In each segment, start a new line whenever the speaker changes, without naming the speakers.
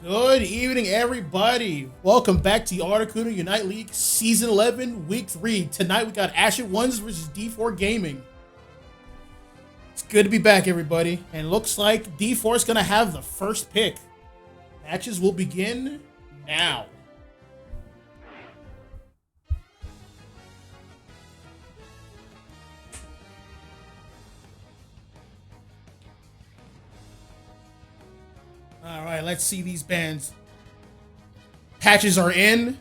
Good evening, everybody. Welcome back to the Articuno Unite League Season 11, Week 3. Tonight we got Ashen Ones versus D4 Gaming. It's good to be back, everybody. And looks like D4 is going to have the first pick. Matches will begin now. All right, let's see these bands. Patches are in.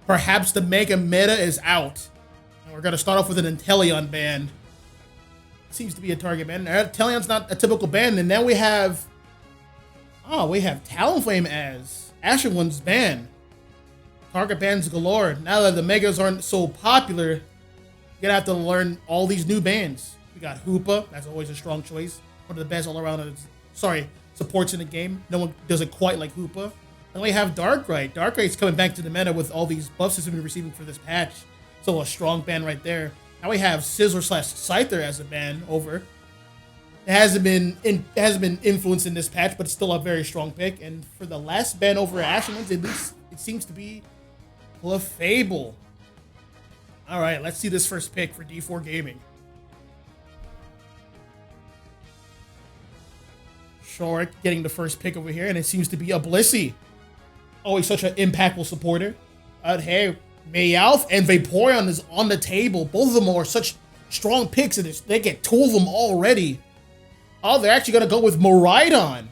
Perhaps the Mega Meta is out. And we're going to start off with an Inteleon band. Seems to be a target band. Inteleon's not a typical band. And then we have... Oh, we have Talonflame as Ashen One's band. Target bands galore. Now that the Megas aren't so popular, you're going to have to learn all these new bands. We got Hoopa. That's always a strong choice. One of the best all-around... supports in the game. No one does it quite like Hoopa. And we have Darkrai. Darkrai's coming back to the meta with all these buffs he's been receiving for this patch. So a strong ban right there. Now we have Scizor/Scyther as a ban over. It hasn't been influenced in this patch, but it's still a very strong pick. And for the last ban over Ashen Ones, at least it seems to be Clefable. All right, let's see this first pick for D4 Gaming. Shorik getting the first pick over here, and it seems to be a Blissey. Always such an impactful supporter. Hey, Meowth and Vaporeon is on the table. Both of them are such strong picks, and they get two of them already. Oh, they're actually going to go with Miraidon.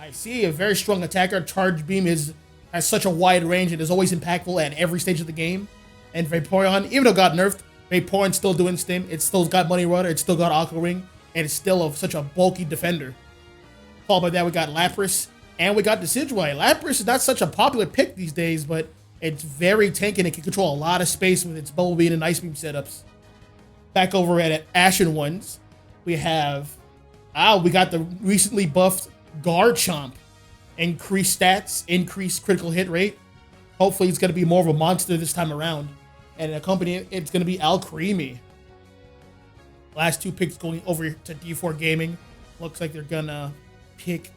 I see, a very strong attacker. Charge Beam has such a wide range and is always impactful at every stage of the game. And Vaporeon, even though it got nerfed, Vaporeon's still doing stim. It's still got Money Rudder, it's still got Aqua Ring, and it's still such a bulky defender. Followed by that, we got Lapras, and we got Decidueye. Lapras is not such a popular pick these days, but it's very tanky and it can control a lot of space with its Bubble Beam and Ice Beam setups. Back over at Ashen Ones, we have... we got the recently buffed Garchomp. Increased stats, increased critical hit rate. Hopefully it's going to be more of a monster this time around. And accompanying it's going to be Alcremie. Last two picks going over to D4 Gaming. Looks like they're going to... pick,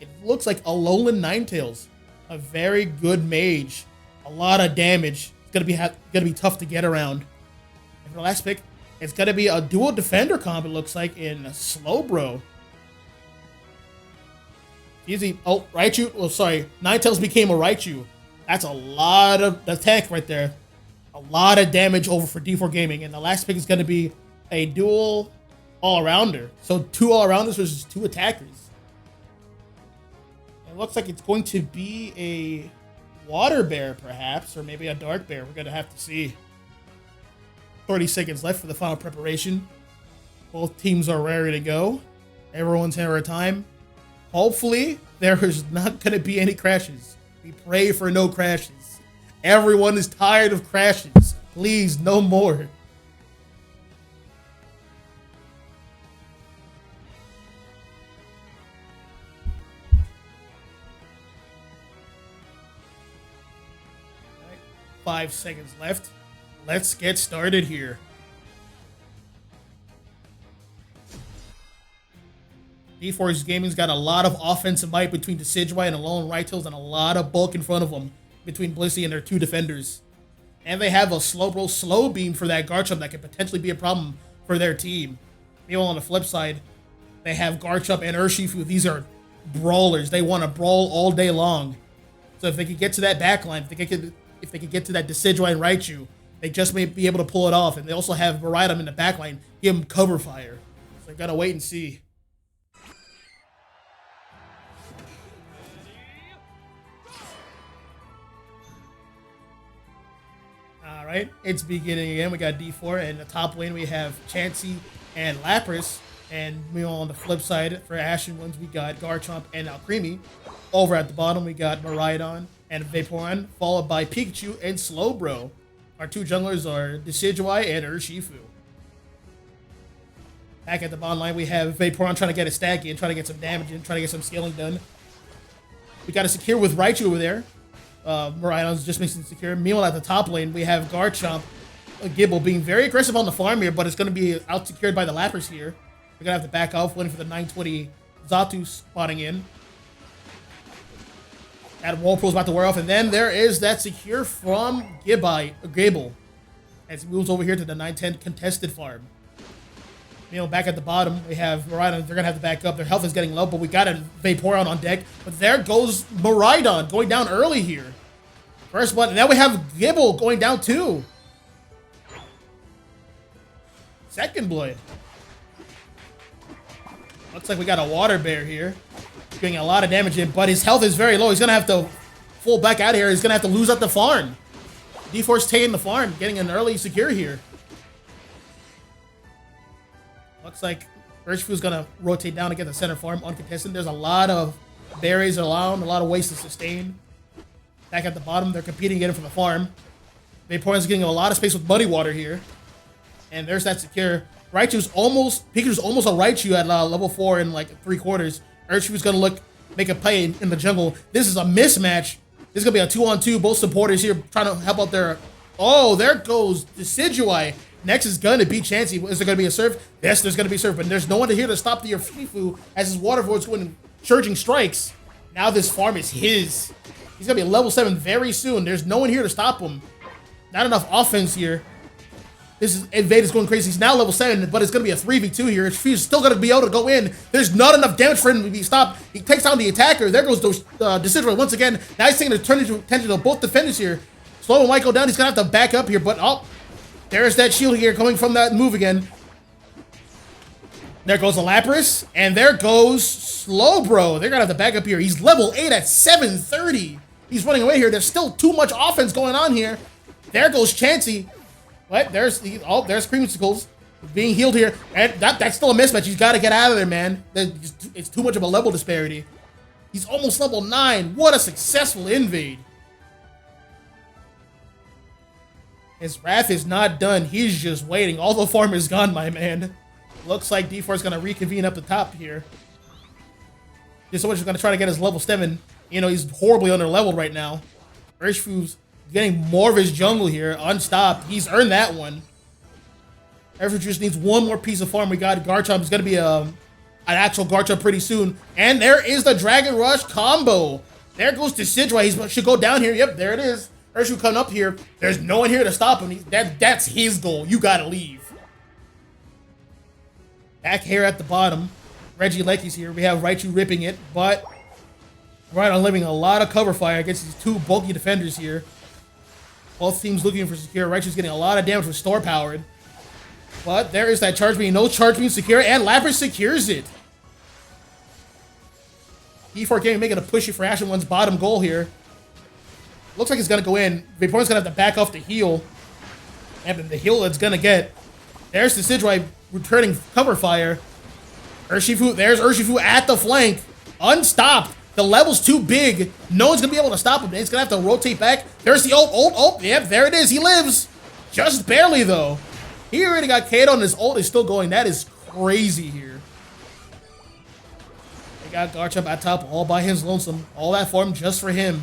it looks like Alolan Ninetales, a very good mage, a lot of damage. It's gonna be tough to get around. And for the last pick, it's gonna be a dual defender comp. It looks like in Slowbro. Easy. Oh, Raichu. Oh, sorry. Ninetales became a Raichu. That's a lot of attack right there. A lot of damage over for D4 Gaming. And the last pick is gonna be a dual all-arounder. So two all-arounders versus two attackers. It looks like it's going to be a water bear, perhaps, or maybe a dark bear. We're going to have to see. 30 seconds left for the final preparation. Both teams are ready to go. Everyone's here at time. Hopefully, there is not going to be any crashes. We pray for no crashes. Everyone is tired of crashes. Please, no more. Five seconds left. Let's get started here. D4's Gaming's got a lot of offensive might between Decidueye and Alolan Ninetales and a lot of bulk in front of them between Blissey and their two defenders. And they have a Slowbro Slow Beam for that Garchomp that could potentially be a problem for their team. Meanwhile, on the flip side, they have Garchomp and Urshifu. These are brawlers. They want to brawl all day long. So if they could get to that backline, if they could get to that Decidueye and Raichu, they just may be able to pull it off. And they also have Miraidon in the backline, give them cover fire. So I gotta wait and see. All right, it's beginning again. We got D4, and the top lane we have Chansey and Lapras. And on the flip side, for Ashen Ones, we got Garchomp and Alcremie. Over at the bottom, we got Miraidon and Vaporeon, followed by Pikachu and Slowbro. Our two junglers are Decidueye and Urshifu. Back at the bottom line, we have Vaporeon trying to get a stack in, trying to get some damage in, trying to get some scaling done. We got a secure with Raichu over there. Miraidon's just missing secure. Meanwhile, at the top lane, we have Garchomp, Gibble being very aggressive on the farm here, but it's going to be out secured by the Lapras here. We're going to have to back off, waiting for the 920 Zatu spotting in. That Whirlpool's about to wear off, and then there is that secure from Gable. As he moves over here to the 910 contested farm. You know, back at the bottom, we have Miraidon. They're going to have to back up. Their health is getting low, but we got a Vaporeon on deck. But there goes Miraidon going down early here. First one, and now we have Gibble going down too. Second blood. Looks like we got a water bear here. Doing a lot of damage in, but his health is very low. He's going to have to full back out of here. He's going to have to lose up the farm. D-Force taking the farm, getting an early secure here. Looks like Urshifu's gonna rotate down to get the center farm uncontested. There's a lot of berries around, a lot of ways to sustain. Back at the bottom, they're competing again for the farm. Vaporeon's getting a lot of space with Muddy Water here. And there's that secure. Pikachu's almost a Raichu at level 4 in like 3/4. Urshifu's gonna make a play in the jungle. This is a mismatch. This is going to be a 2-on-2. Both supporters here trying to help out their... Oh, there goes Decidueye. Next is going to be Chansey. Is there going to be a serve? Yes, there's going to be a serve, but there's no one here to stop the Urshifu as his water voice going charging strikes. Now this farm is his. He's going to be level 7 very soon. There's no one here to stop him. Not enough offense here. This is Invade is going crazy. He's now level 7, but it's going to be a 3v2 here. He's still going to be able to go in. There's not enough damage for him to be stopped. He takes down the attacker. There goes Decidueye once again. Now he's taking attention to both defenders here. Slow might go down. He's going to have to back up here, but oh, there's that shield here coming from that move again. There goes the Lapras, and there goes Slowbro. They're going to have to back up here. He's level 8 at 730. He's running away here. There's still too much offense going on here. There goes Chansey. What? There's Creamsicles being healed here. And that's still a mismatch. He's got to get out of there, man. It's too much of a level disparity. He's almost level 9. What a successful invade. His wrath is not done. He's just waiting. All the farm is gone, my man. Looks like D4 is going to reconvene up the top here. Just so much is going to try to get his level 7. You know, he's horribly under-leveled right now. Urshifu's getting more of his jungle here, unstopped. He's earned that one. Urshifu just needs one more piece of farm. We got Garchomp. It's going to be an actual Garchomp pretty soon. And there is the Dragon Rush combo. There goes Decidueye. He should go down here. Yep, there it is. Urshifu coming up here. There's no one here to stop him. That's his goal. You got to leave. Back here at the bottom. Regieleki's here. We have Raichu ripping it, but Miraidon living a lot of cover fire against these two bulky defenders here. Both teams looking for secure. Raichu's getting a lot of damage with Store Powered. But there is that Charge Beam. No Charge Beam secure, and Lapras secures it. E4 Gaming making a push for Ashen One's bottom goal here. Looks like it's going to go in. Vaporeon's going to have to back off the heal. And the heal it's going to get. There's the Decidueye returning cover fire. Urshifu, there's Urshifu at the flank. Unstopped. The level's too big. No one's going to be able to stop him. He's going to have to rotate back. There's the ult. Yep, there it is. He lives. Just barely, though. He already got KO'd and his ult is still going. That is crazy here. They got Garchomp at top all by his lonesome. All that farm just for him.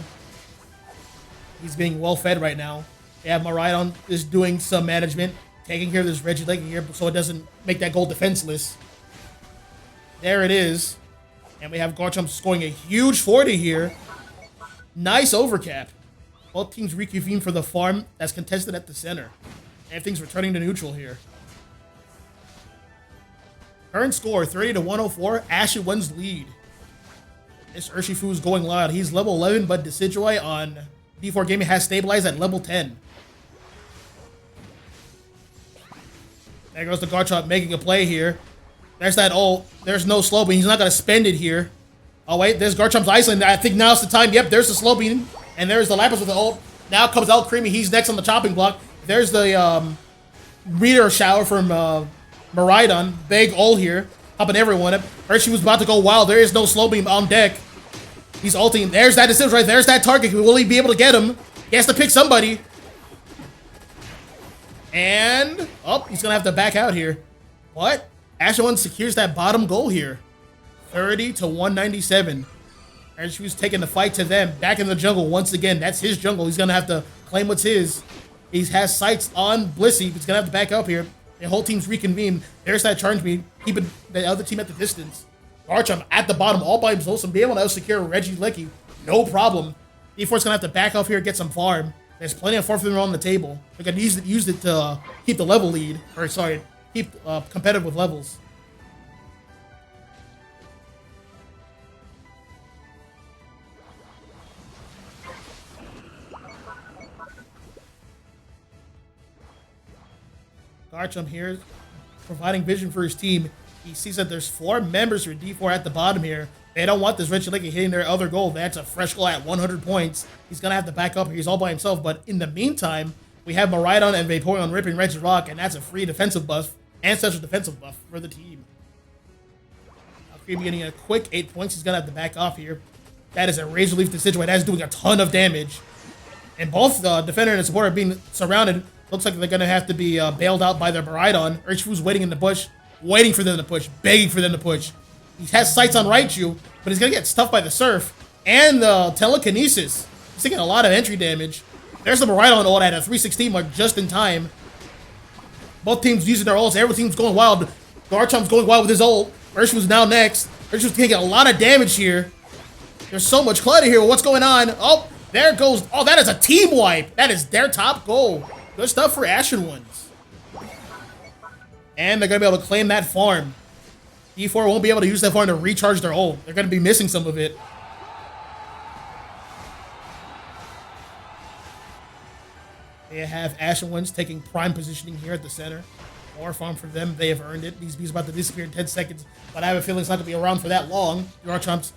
He's being well fed right now. They have Miraidon is doing some management. Taking care of this Regieleki here so it doesn't make that goal defenseless. There it is. And we have Garchomp scoring a huge 40 here. Nice overcap. Both teams reconvene for the farm that's contested at the center. Everything's returning to neutral here. Current score, 30-104. Ashen wins lead. This Urshifu is going loud. He's level 11, but Decidueye on D4 Gaming has stabilized at level 10. There goes the Garchomp making a play here. There's that ult. There's no slow beam. He's not going to spend it here. Oh, wait. There's Garchomp's Iceland. I think now's the time. Yep, there's the slow beam. And there's the Lapras with the ult. Now comes out Creamy. He's next on the chopping block. There's the meteor shower from Miraidon. Big ult here. Popping everyone up. Urshifu was about to go wild. There is no slow beam on deck. He's ulting. There's that decision right. There's that target. Will he be able to get him? He has to pick somebody. And, oh, he's going to have to back out here. What? Ashen One secures that bottom goal here. 30-197. Urshifu's taking the fight to them. Back in the jungle once again. That's his jungle. He's going to have to claim what's his. He has sights on Blissey. He's going to have to back up here. The whole team's reconvened. There's that charge beam, keeping the other team at the distance. Garchomp at the bottom all by himself and be able to secure Regieleki. No problem. D4's gonna have to back off here and get some farm. There's plenty of farm for them on the table. They're gonna use it to keep the level lead, or sorry, keep competitive with levels. Garchomp here, providing vision for his team. He sees that there's 4 members for D4 at the bottom here. They don't want this Regieleki hitting their other goal. That's a fresh goal at 100 points. He's going to have to back up here. He's all by himself. But in the meantime, we have Miraidon and Vaporeon ripping Regirock, and that's a free defensive buff and special defensive buff for the team. Now, Creepy getting a quick 8 points. He's going to have to back off here. That is a Razor Leaf Decidueye. That is doing a ton of damage. And both the defender and the supporter are being surrounded. Looks like they're going to have to be bailed out by their Miraidon. Urshifu's waiting in the bush, waiting for them to push, begging for them to push. He has sights on Raichu, but he's going to get stuffed by the Surf and the Telekinesis. He's taking a lot of entry damage. There's the Miraidon ult at a 316 mark just in time. Both teams using their ults. Every team's going wild. Garchomp's going wild with his ult. Urshifu's now next. Urshifu's taking a lot of damage here. There's so much clutter here. What's going on? Oh, there goes. Oh, that is a team wipe. That is their top goal. Good stuff for Ashen ones. And they're going to be able to claim that farm. D4 won't be able to use that farm to recharge their ult. They're going to be missing some of it. They have Ashen ones taking prime positioning here at the center. More farm for them. They have earned it. These bees are about to disappear in 10 seconds, but I have a feeling it's not going to be around for that long. Garchomp's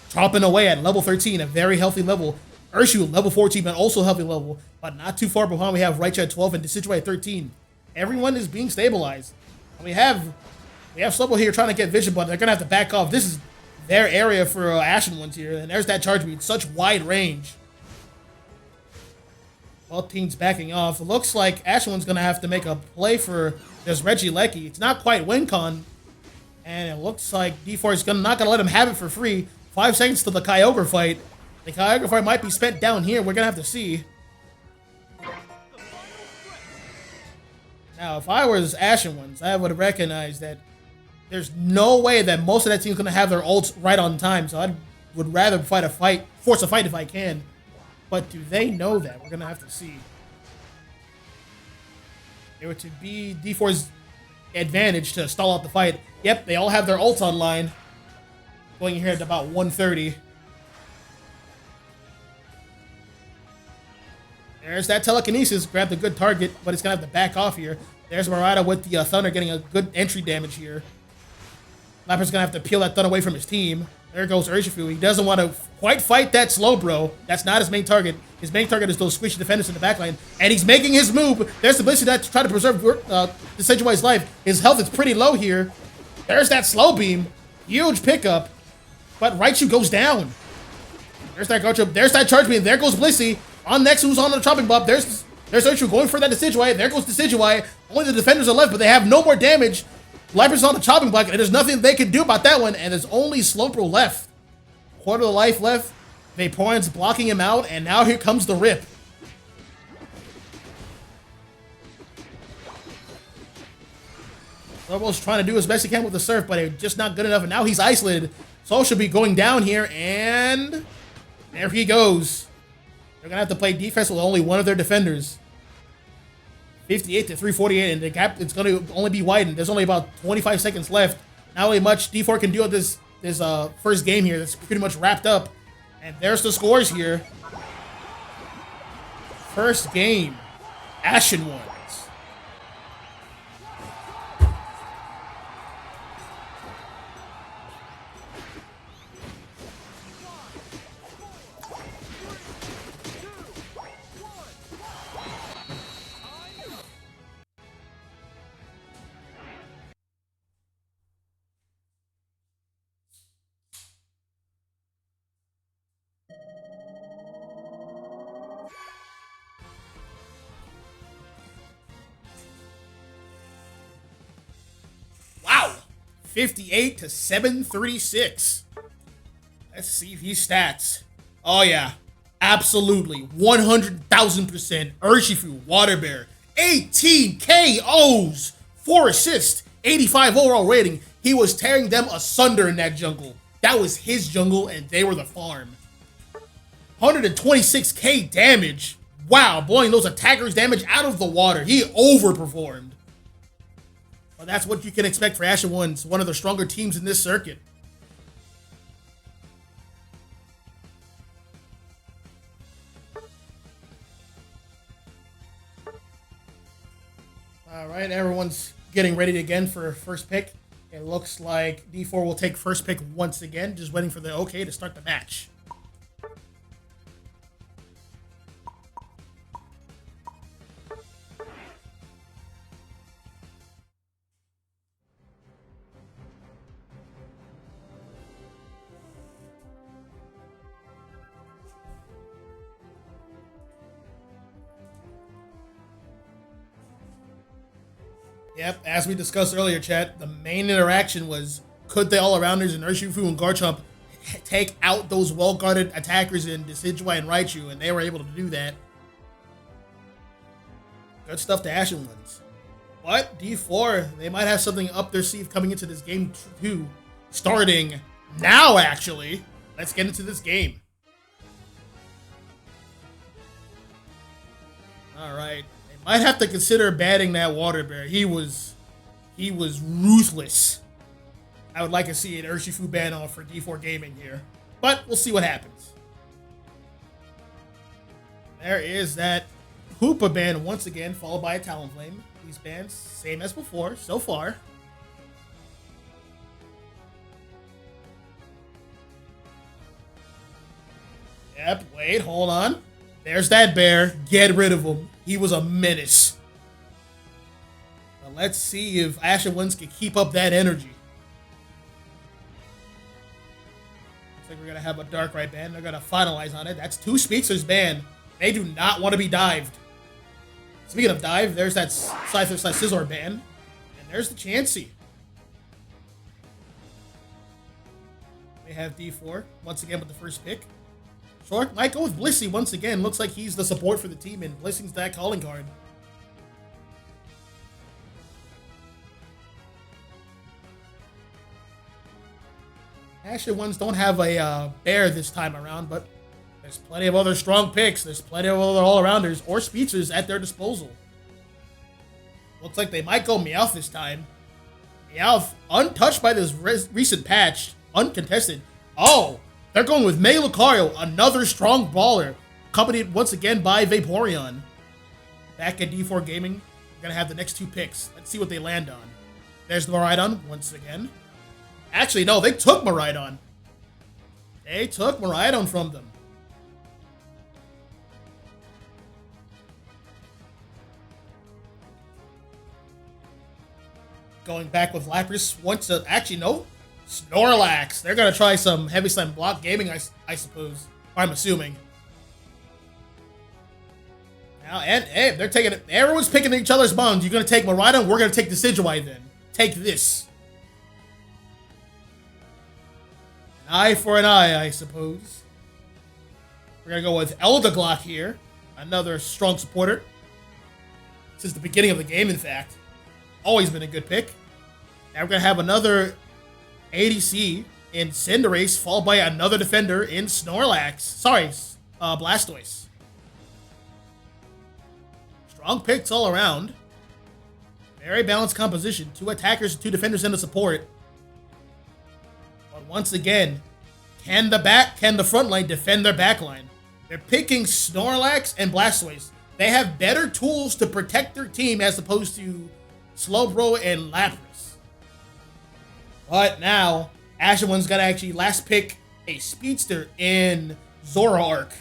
chopping away at level 13, a very healthy level. Urshifu, level 14, but also healthy level, but not too far behind. We have Raichu at 12 and Decidueye at 13. Everyone is being stabilized. We have Slowpoke here trying to get vision, but they're going to have to back off. This is their area for Ashen ones here, and there's that charge beam. Such wide range. Both teams backing off. It looks like Ashen one's going to have to make a play for this Regieleki. It's not quite win con, and it looks like D4 is not going to let him have it for free. 5 seconds to the Kyogre fight. The Kyogre fight might be spent down here. We're going to have to see. Now, if I was Ashen ones, I would have recognized that there's no way that most of that team's going to have their ults right on time. So I would rather force a fight if I can. But do they know that? We're going to have to see. It were to be D4's advantage to stall out the fight. Yep, they all have their ults online. Going here at about 130. There's that Telekinesis. Grabbed a good target, but it's going to have to back off here. There's Miraidon with the Thunder getting a good entry damage here. Lapper's going to have to peel that Thunder away from his team. There goes Urshifu. He doesn't want to quite fight that Slowbro. That's not his main target. His main target is those squishy defenders in the backline. And he's making his move. There's the Blissey that to try to preserve Decidueye's life. His health is pretty low here. There's that Slow Beam. Huge pickup. But Raichu goes down. There's that Garchomp. There's that Charge Beam. There goes Blissey. On next, who's on the chopping block? There's Urshifu going for that Decidueye. There goes Decidueye. Only the defenders are left, but they have no more damage. Viper's on the chopping block, and there's nothing they can do about that one, and there's only Slowbro left. Quarter of the life left. Vaporeon's blocking him out, and now here comes the rip. Slowbro's trying to do as best he can with the Surf, but it's just not good enough, and now he's isolated. Soul should be going down here, and there he goes. They're going to have to play defense with only one of their defenders. 58 to 348, and the gap it's going to only be widened. There's only about 25 seconds left. Not really much D4 can do at this first game here. That's pretty much wrapped up. And there's the scores here. First game, Ashen won. Wow, 58 to 736. Let's see these stats. Oh yeah, absolutely, 100,000%. Urshifu, Water Bear, 18 KOs, 4 assists, 85 overall rating. He was tearing them asunder in that jungle. That was his jungle, and they were the farm. 126k damage. Wow, blowing those attackers' damage out of the water. He overperformed. But that's what you can expect for Ashen Ones, one of the stronger teams in this circuit. All right, everyone's getting ready again for first pick. It looks like D4 will take first pick once again, just waiting for the okay to start the match. Yep, as we discussed earlier, chat, the main interaction was could the all-arounders in Urshifu and Garchomp take out those well-guarded attackers in Decidueye and Raichu, and they were able to do that. Good stuff to Ashen Ones. But D4, they might have something up their sleeve coming into this game too, starting now, actually. Let's get into this game. All right. Might have to consider banning that water bear. He was ruthless. I would like to see an Urshifu ban off for D4 Gaming here, but we'll see what happens. There is that Hoopa ban once again, followed by a Talonflame. These bans, same as before, so far. Yep, wait, hold on. There's that bear. Get rid of him. He was a menace. But let's see if Ashen Ones can keep up that energy. Looks like we're going to have a Darkrai ban. They're going to finalize on it. That's 2 Speedsters ban. They do not want to be dived. Speaking of dive, there's that Scyther/Scizor ban. And there's the Chansey. We have D4 once again with the first pick. Short might go with Blissey once again. Looks like he's the support for the team, and Blissey's that calling card. Ashen Ones don't have a bear this time around, but there's plenty of other strong picks. There's plenty of other all-arounders or speedsters at their disposal. Looks like they might go Meowth this time. Meowth, untouched by this recent patch, uncontested. Oh! They're going with Mega Lucario, another strong baller, accompanied once again by Vaporeon. Back at D4 Gaming, we're going to have the next 2 picks. Let's see what they land on. There's the Miraidon once again. Actually, no, they took Miraidon. They took Miraidon from them. Going back with Lapras. Actually, no. Snorlax. They're going to try some Heavy Slam block gaming, I suppose. I'm assuming. Now, and hey, they're taking it. Everyone's picking each other's bones. You're going to take Miraidon. We're going to take Decidueye then. Take this. An eye for an eye, I suppose. We're going to go with Eldegoss here. Another strong supporter. Since the beginning of the game, in fact. Always been a good pick. Now we're going to have another ADC in Cinderace, followed by another defender in Snorlax. Sorry, Blastoise. Strong picks all around. Very balanced composition. 2 attackers, 2 defenders, and a support. But once again, can the front line defend their back line? They're picking Snorlax and Blastoise. They have better tools to protect their team as opposed to Slowbro and Lapras. But now, Ashen One's got to actually last pick a speedster in Zoroark.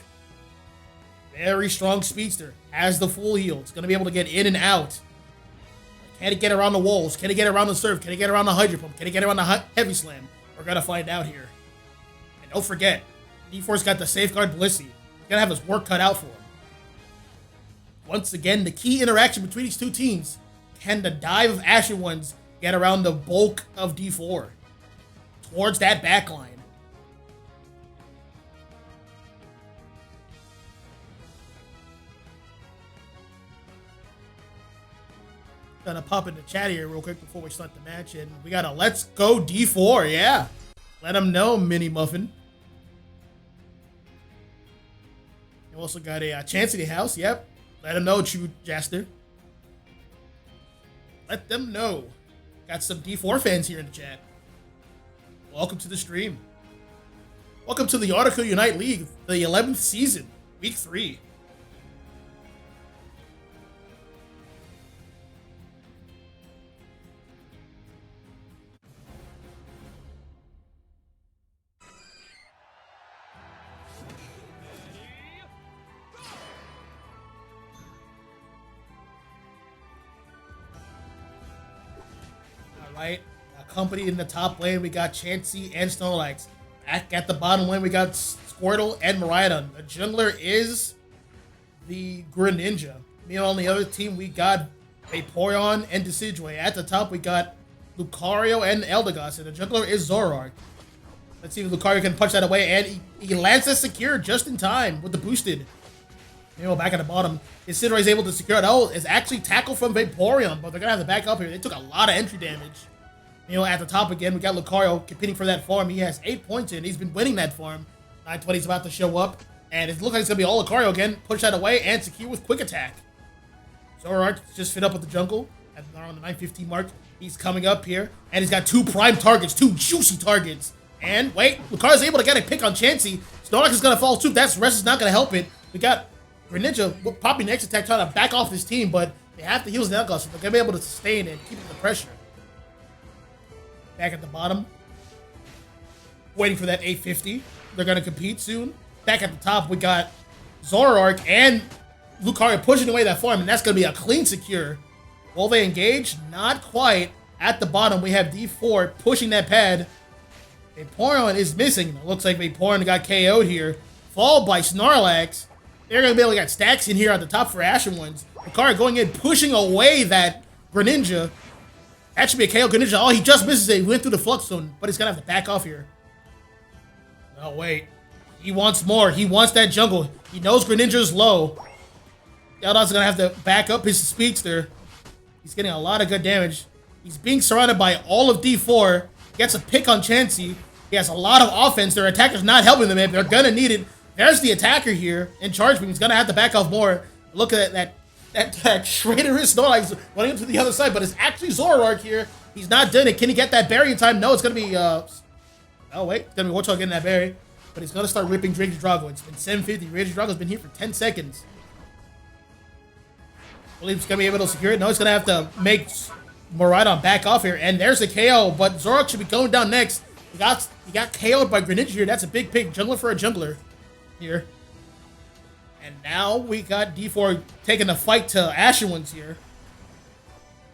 Very strong speedster. Has the full heal. It's going to be able to get in and out. Can it get around the walls? Can it get around the serve? Can it get around the Hydro Pump? Can it get around the Heavy Slam? We're going to find out here. And don't forget, D4's got the Safeguard Blissey. He's going to have his work cut out for him. Once again, the key interaction between these 2 teams. Can the dive of Ashen Ones get around the bulk of D4 towards that back line? Gonna pop in the chat here real quick before we start the match, and we got a let's go D4, yeah. Let them know, Mini Muffin. Also got a Chance in the house. Yep. Let them know, True Jaster. Let them know. Got some D4 fans here in the chat. Welcome to the stream. Welcome to the Articuno Unite League, the 11th season, week 3. Alright, accompanied in the top lane, we got Chansey and Snorlax. Back at the bottom lane, we got Squirtle and Miraidon. The jungler is the Greninja. Meanwhile, on the other team, we got Vaporeon and Decidueye. At the top, we got Lucario and Eldegoss, and the jungler is Zoroark. Let's see if Lucario can punch that away, and he lands that secure just in time with the boosted. Meanwhile, back at the bottom, Decidueye is able to secure it. Oh, it's actually tackle from Vaporeon, but they're going to have to back up here. They took a lot of entry damage. You know, at the top again, we got Lucario competing for that farm. He has 8 points in. He's been winning that farm. 920 is about to show up. And it looks like it's going to be all Lucario again. Push that away and secure with quick attack. Zoroark just fit up with the jungle. At around the 915 mark. He's coming up here. And he's got 2 prime targets. 2 juicy targets. And wait, Lucario's able to get a pick on Chansey. Snorlax is going to fall too. That's rest is not going to help it. We got Greninja popping next attack trying to back off this team. But they have to heal the Eldegoss. So they're going to be able to sustain and keep the pressure. Back at the bottom, waiting for that 850. They're going to compete soon. Back at the top, we got Zoroark and Lucario pushing away that farm, and that's going to be a clean secure. Will they engage? Not quite. At the bottom, we have D4 pushing that pad. Vaporeon is missing. It looks like Vaporeon got KO'd here. Followed by Snorlax. They're going to be able to get stacks in here at the top for Ashen ones. Lucario going in, pushing away that Greninja. That should be a KO Greninja. Oh, he just misses it. He went through the flux zone, but he's going to have to back off here. No, wait. He wants more. He wants that jungle. He knows Greninja's low. Eldon's going to have to back up his speedster. He's getting a lot of good damage. He's being surrounded by all of D4. Gets a pick on Chansey. He has a lot of offense. Their attacker's not helping them. They're going to need it. There's the attacker here in charge beam. He's going to have to back off more. Look at that traitorous Snorlax running up to the other side, but it's actually Zoroark here. He's not done it. Can he get that berry in time? No, it's going to be, oh wait, it's going to be Warthog getting that berry, but he's going to start ripping Rage Drago. It's been 750. Rage Drago's been here for 10 seconds. I believe he's going to be able to secure it. No, he's going to have to make Miraidon back off here, and there's a KO, but Zoroark should be going down next. He got KO'd by Greninja here. That's a big pick. Jungler for a jungler here. And now we got D4 taking the fight to Ashen ones here.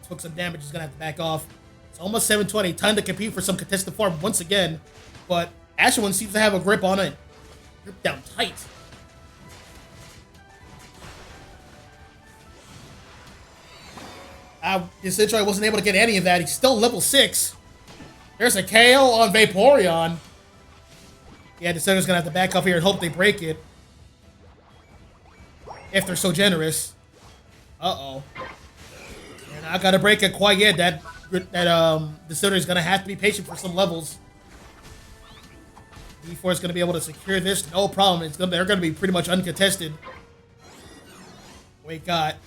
Took some damage. He's going to have to back off. It's almost 720. Time to compete for some contested farm once again. But Ashen one seems to have a grip on it. Grip down tight. Decidueye wasn't able to get any of that. He's still level 6. There's a KO on Vaporeon. Yeah, Decidueye's going to have to back off here and hope they break it. If they're so generous. Uh-oh. And I gotta break it quite yet. That Decidueye is gonna have to be patient for some levels. D4 is gonna be able to secure this, no problem. They're gonna be pretty much uncontested. We got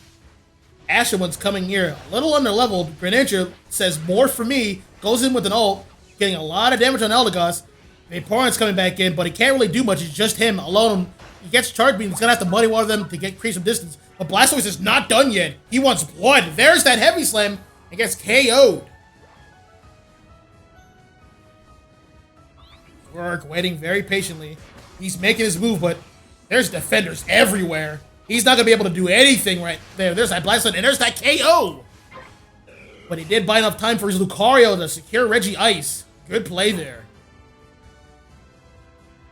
Ashen one's coming here. A little under leveled. Greninja says more for me. Goes in with an ult. Getting a lot of damage on Eldegoss. Vaporeon's coming back in, but he can't really do much. It's just him alone. He gets charge beam. He's going to have to muddy water them to create some distance. But Blastoise is not done yet. He wants blood. There's that heavy slam. And gets KO'd. Zoroark waiting very patiently. He's making his move, but there's defenders everywhere. He's not going to be able to do anything right there. There's that Blastoise, and there's that KO. But he did buy enough time for his Lucario to secure Reggie Ice. Good play there.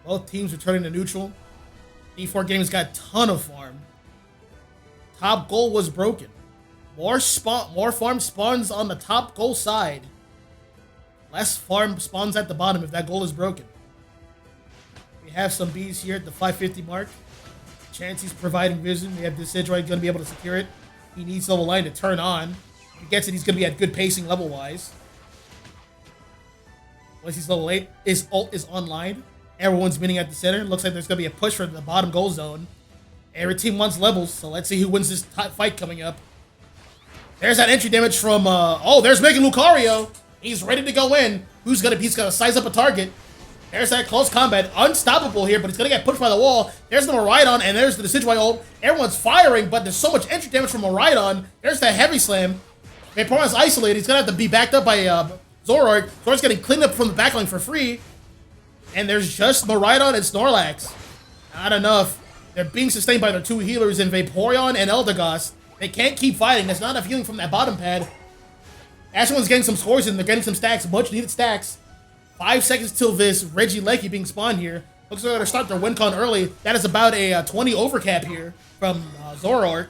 Both teams returning to neutral. D4 Games got a ton of farm. Top goal was broken. More farm spawns on the top goal side. Less farm spawns at the bottom if that goal is broken. We have some bees here at the 550 mark. Chansey's providing vision. We have Decidueye going to be able to secure it. He needs level 9 to turn on. If he gets it, he's going to be at good pacing level-wise. Once he's level 8, his ult is online. Everyone's winning at the center. Looks like there's going to be a push for the bottom goal zone. Every team wants levels, so let's see who wins this fight coming up. There's that entry damage from, oh, there's Mega Lucario. He's ready to go in. He's gonna size up a target. There's that close combat. Unstoppable here, but he's gonna get pushed by the wall. There's the Miraidon, and there's the Decidueye ult. Everyone's firing, but there's so much entry damage from Miraidon. There's that Heavy Slam. Vaporeon's isolated. He's gonna have to be backed up by Zoroark. Zoroark's getting cleaned up from the backline for free. And there's just Miraidon and Snorlax. Not enough. They're being sustained by their two healers in Vaporeon and Eldegoss. They can't keep fighting. There's not enough healing from that bottom pad. Ashen's getting some scores in. They're getting some stacks, much needed stacks. 5 seconds till this Regieleki being spawned here. Looks like they're going to start their win con early. That is about a 20 overcap here from Zoroark.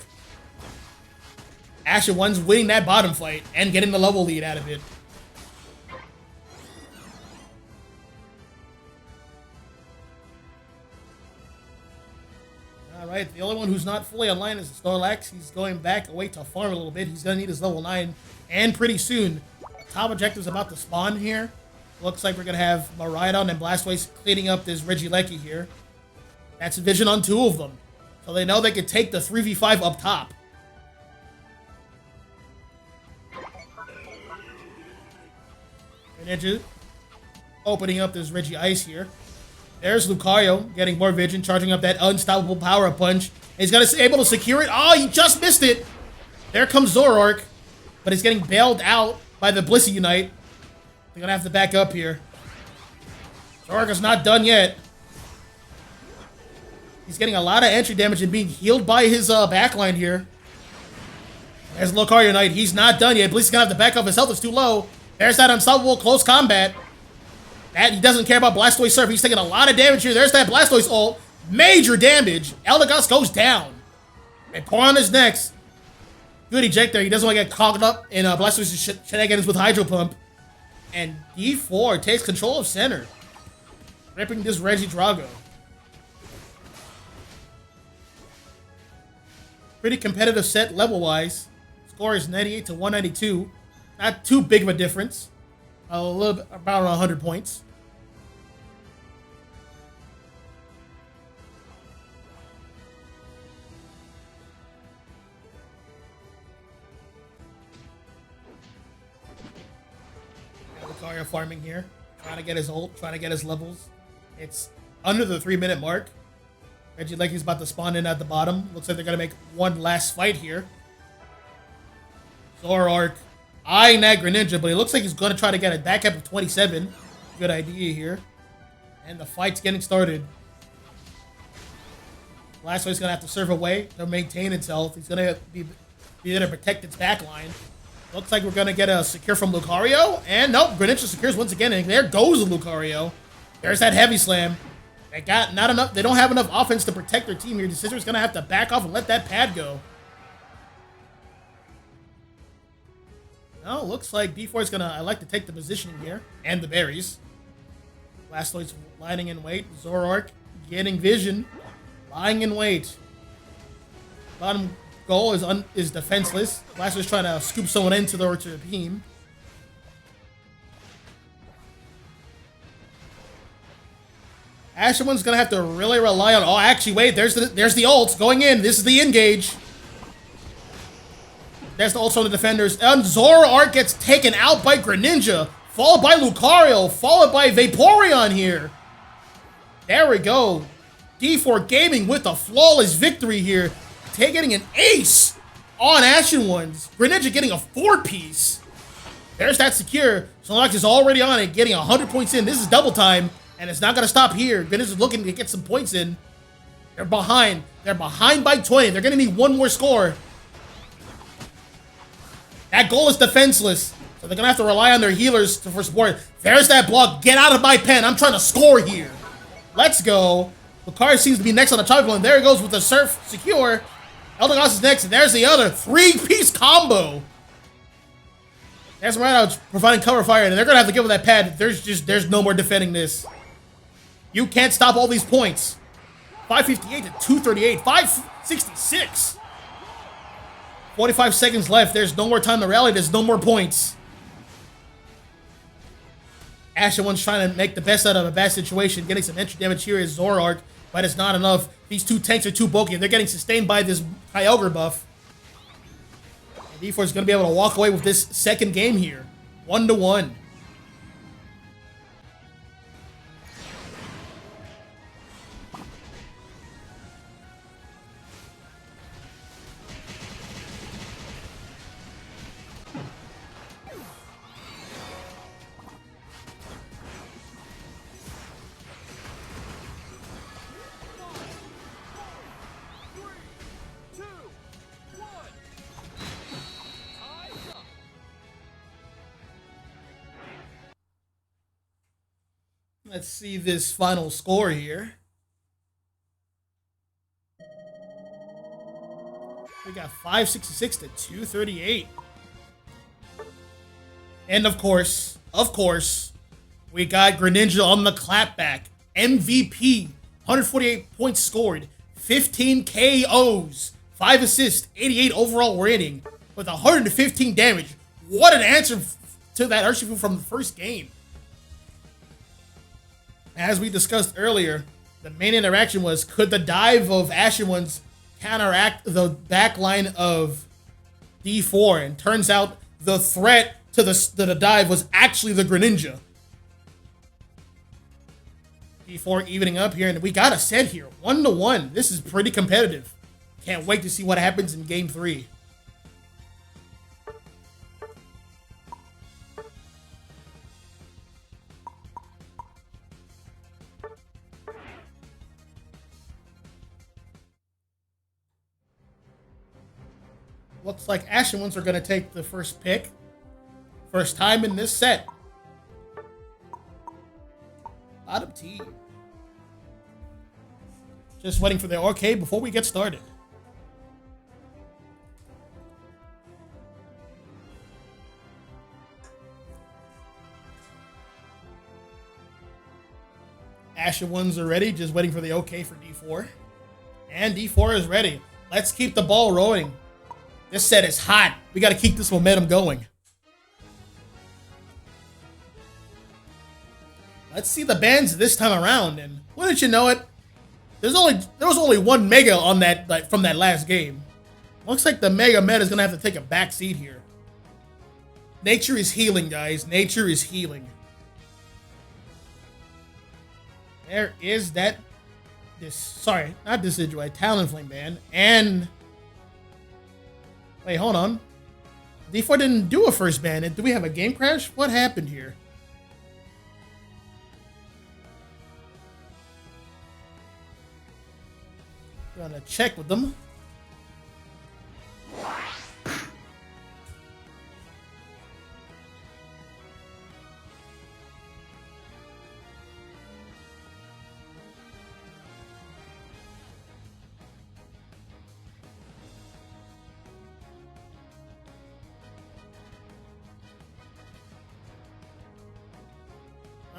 Ashen one's winning that bottom fight and getting the level lead out of it. Alright, the only one who's not fully online is Snorlax. He's going back away to farm a little bit. He's going to need his level 9. And pretty soon, the top objective's about to spawn here. Looks like we're going to have Miraidon and Blastoise cleaning up this Regieleki here. That's vision on 2 of them. So they know they could take the 3v5 up top. Greninja opening up this Regice here. There's Lucario getting more vision, charging up that unstoppable power-up punch. He's able to secure it. Oh, he just missed it. There comes Zoroark, but he's getting bailed out by the Blissey Unite. They're gonna have to back up here. Zoroark is not done yet. He's getting a lot of entry damage and being healed by his backline here. There's Lucario Unite. He's not done yet. Blissey's gonna have to back up. His health is too low. There's that unstoppable close combat. That he doesn't care about Blastoise Surf. He's taking a lot of damage here. There's that Blastoise ult. Major damage. Eldegoss goes down. Vaporeon is next. Good eject there. He doesn't want to get caught up in Blastoise's shenanigans with Hydro Pump. And D4 takes control of center. Ripping this Regidrago. Pretty competitive set level-wise. Score is 98 to 192. Not too big of a difference. A little bit, about 100 points. Lucario farming here. Trying to get his ult, trying to get his levels. It's under the 3-minute mark. Regieleki's about to spawn in at the bottom. Looks like they're going to make one last fight here. Zoroark eyeing that Greninja, but it looks like he's going to try to get a back up of 27. Good idea here. And the fight's getting started. Blastoise is going to have to serve away to maintain its health. He's going to be there to protect its back line. Looks like we're going to get a secure from Lucario. And nope, Greninja secures once again. And there goes Lucario. There's that Heavy Slam. They got not enough. They don't have enough offense to protect their team here. Decidueye's going to have to back off and let that pad go. Oh, looks like D4 is going to elect to take the positioning here. And the berries. Blastoise lying in wait. Zoroark getting vision. Lying in wait. Bottom goal is defenseless. Blastoise trying to scoop someone into the team. Ashen one's going to have to really rely on... Oh, actually, wait. There's the ult going in. This is the engage. There's the ult from the defenders. And Zoroark gets taken out by Greninja. Followed by Lucario. Followed by Vaporeon here. There we go. D4 Gaming with a flawless victory here. Getting an ace on Ashen ones. Greninja getting a 4-piece. There's that secure. Snorlax is already on it, getting 100 points in. This is double time. And it's not going to stop here. Greninja's looking to get some points in. They're behind. They're behind by 20. They're going to need one more score. That goal is defenseless. So they're going to have to rely on their healers for support. There's that block. Get out of my pen. I'm trying to score here. Let's go. Lucario seems to be next on the chocolate one. There he goes with the Surf secure. Eldegoss is next. And there's the other 3-piece combo. That's right out providing cover fire. And they're going to have to give it that pad. There's no more defending this. You can't stop all these points. 558 to 238. 566. 45 seconds left. There's no more time to rally. There's no more points. Ashen one's trying to make the best out of a bad situation. Getting some entry damage here is Zoroark. but it's not enough. These two tanks are too bulky, and they're getting sustained by this Kyogre buff. And D4 is going to be able to walk away with this second game here. 1-1. Let's see this final score here. We got 566 to 238. And of course, we got Greninja on the clapback. MVP, 148 points scored, 15 KOs, 5 assists, 88 overall rating, with 115 damage. What an answer to that Articuno from the first game. As we discussed earlier, the main interaction was, could the dive of Ashen Ones counteract the backline of D4? And turns out the threat to the dive was actually the Greninja. D4 evening up here, and we got a set here. 1-1. This is pretty competitive. Can't wait to see what happens in Game 3. Looks like Ashen Ones are going to take the first pick. First time in this set. Bottom team. Just waiting for the OK before we get started. Ashen Ones are ready, just waiting for the OK for D4. And D4 is ready. Let's keep the ball rolling. This set is hot. We got to keep this momentum going. Let's see the bans this time around, and wouldn't you know it, there was only one Mega on that from that last game. Looks like the Mega meta is gonna have to take a back seat here. Nature is healing, guys. Nature is healing. There is that. Sorry, not Decidueye, Talonflame ban, and wait, hold on. D4 didn't do a first ban. Do we have a game crash? What happened here? Gonna check with them.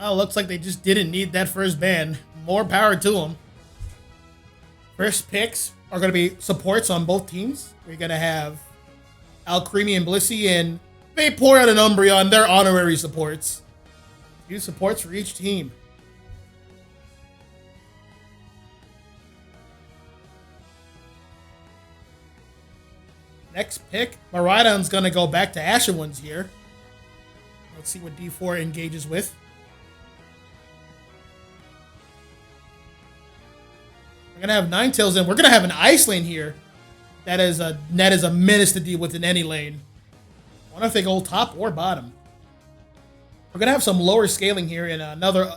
Oh, looks like they just didn't need that first ban. More power to them. First picks are going to be supports on both teams. We're going to have Alcremie and Blissey, and Vaporeon and Umbreon, they're honorary supports. 2 supports for each team. Next pick, Miraidon's going to go back to Ashen Ones here. Let's see what D4 engages with. We're gonna have Ninetales, and we're gonna have an Ice Lane here. That is a menace to deal with in any lane. I wonder if they go top or bottom. We're gonna have some lower scaling here in another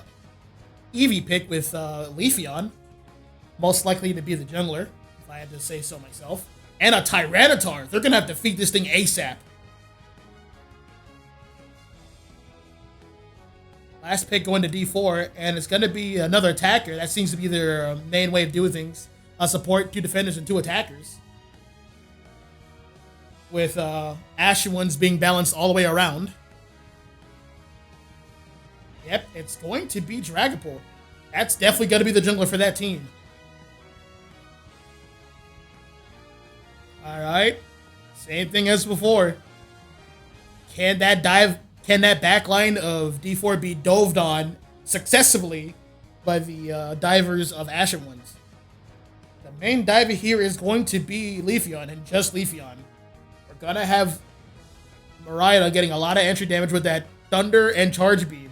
Eevee pick with Leafeon, most likely to be the jungler, if I had to say so myself. And a Tyranitar. They're gonna have to feed this thing ASAP. Last pick going to D4, and it's going to be another attacker. That seems to be their main way of doing things. A support, 2 defenders, and 2 attackers. With Ashen Ones being balanced all the way around. Yep, it's going to be Dragapult. That's definitely going to be the jungler for that team. Alright. Same thing as before. Can that backline of D4 be doved on successfully by the divers of Ashen ones. The main diver here is going to be Leafeon, and just Leafeon. We're gonna have Mariah getting a lot of entry damage with that Thunder and Charge Beam.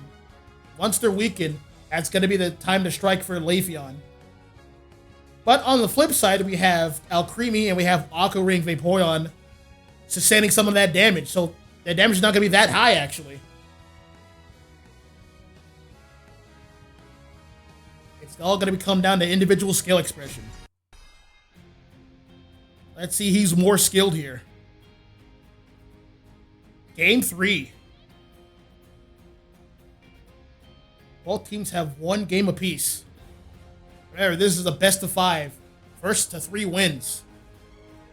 Once they're weakened, that's gonna be the time to strike for Leafeon. But on the flip side, we have Alcremie and we have Aqua Ring Vaporeon sustaining some of that damage. So the damage is not gonna be that high, actually. It's all gonna come down to individual skill expression. Let's see who's more skilled here. Game 3. Both teams have one game apiece. Remember, this is a best of 5. First to 3 wins.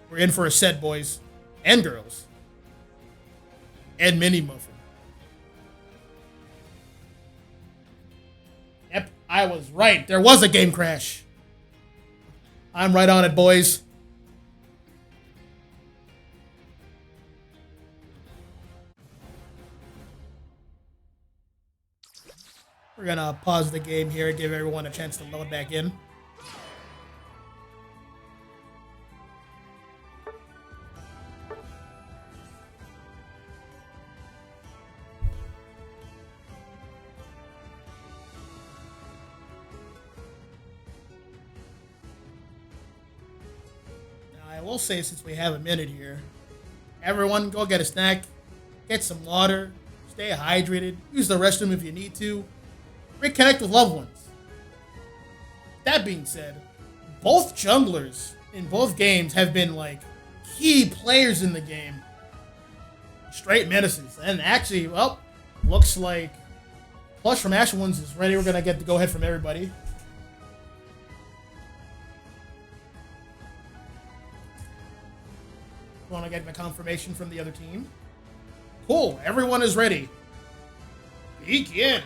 We're in for a set, boys. And girls. And Mini Muffin. Yep, I was right. There was a game crash. I'm right on it, boys. We're gonna pause the game here and give everyone a chance to load back in. Now, I will say, since we have a minute here, everyone go get a snack, get some water, stay hydrated, use the restroom if you need to. Reconnect with loved ones. That being said, both junglers in both games have been like key players in the game. Straight menaces. And actually, well, looks like Plush from Ashen Ones is ready. We're gonna get the go-ahead from everybody. Want to get the confirmation from the other team? Cool, everyone is ready. Begin.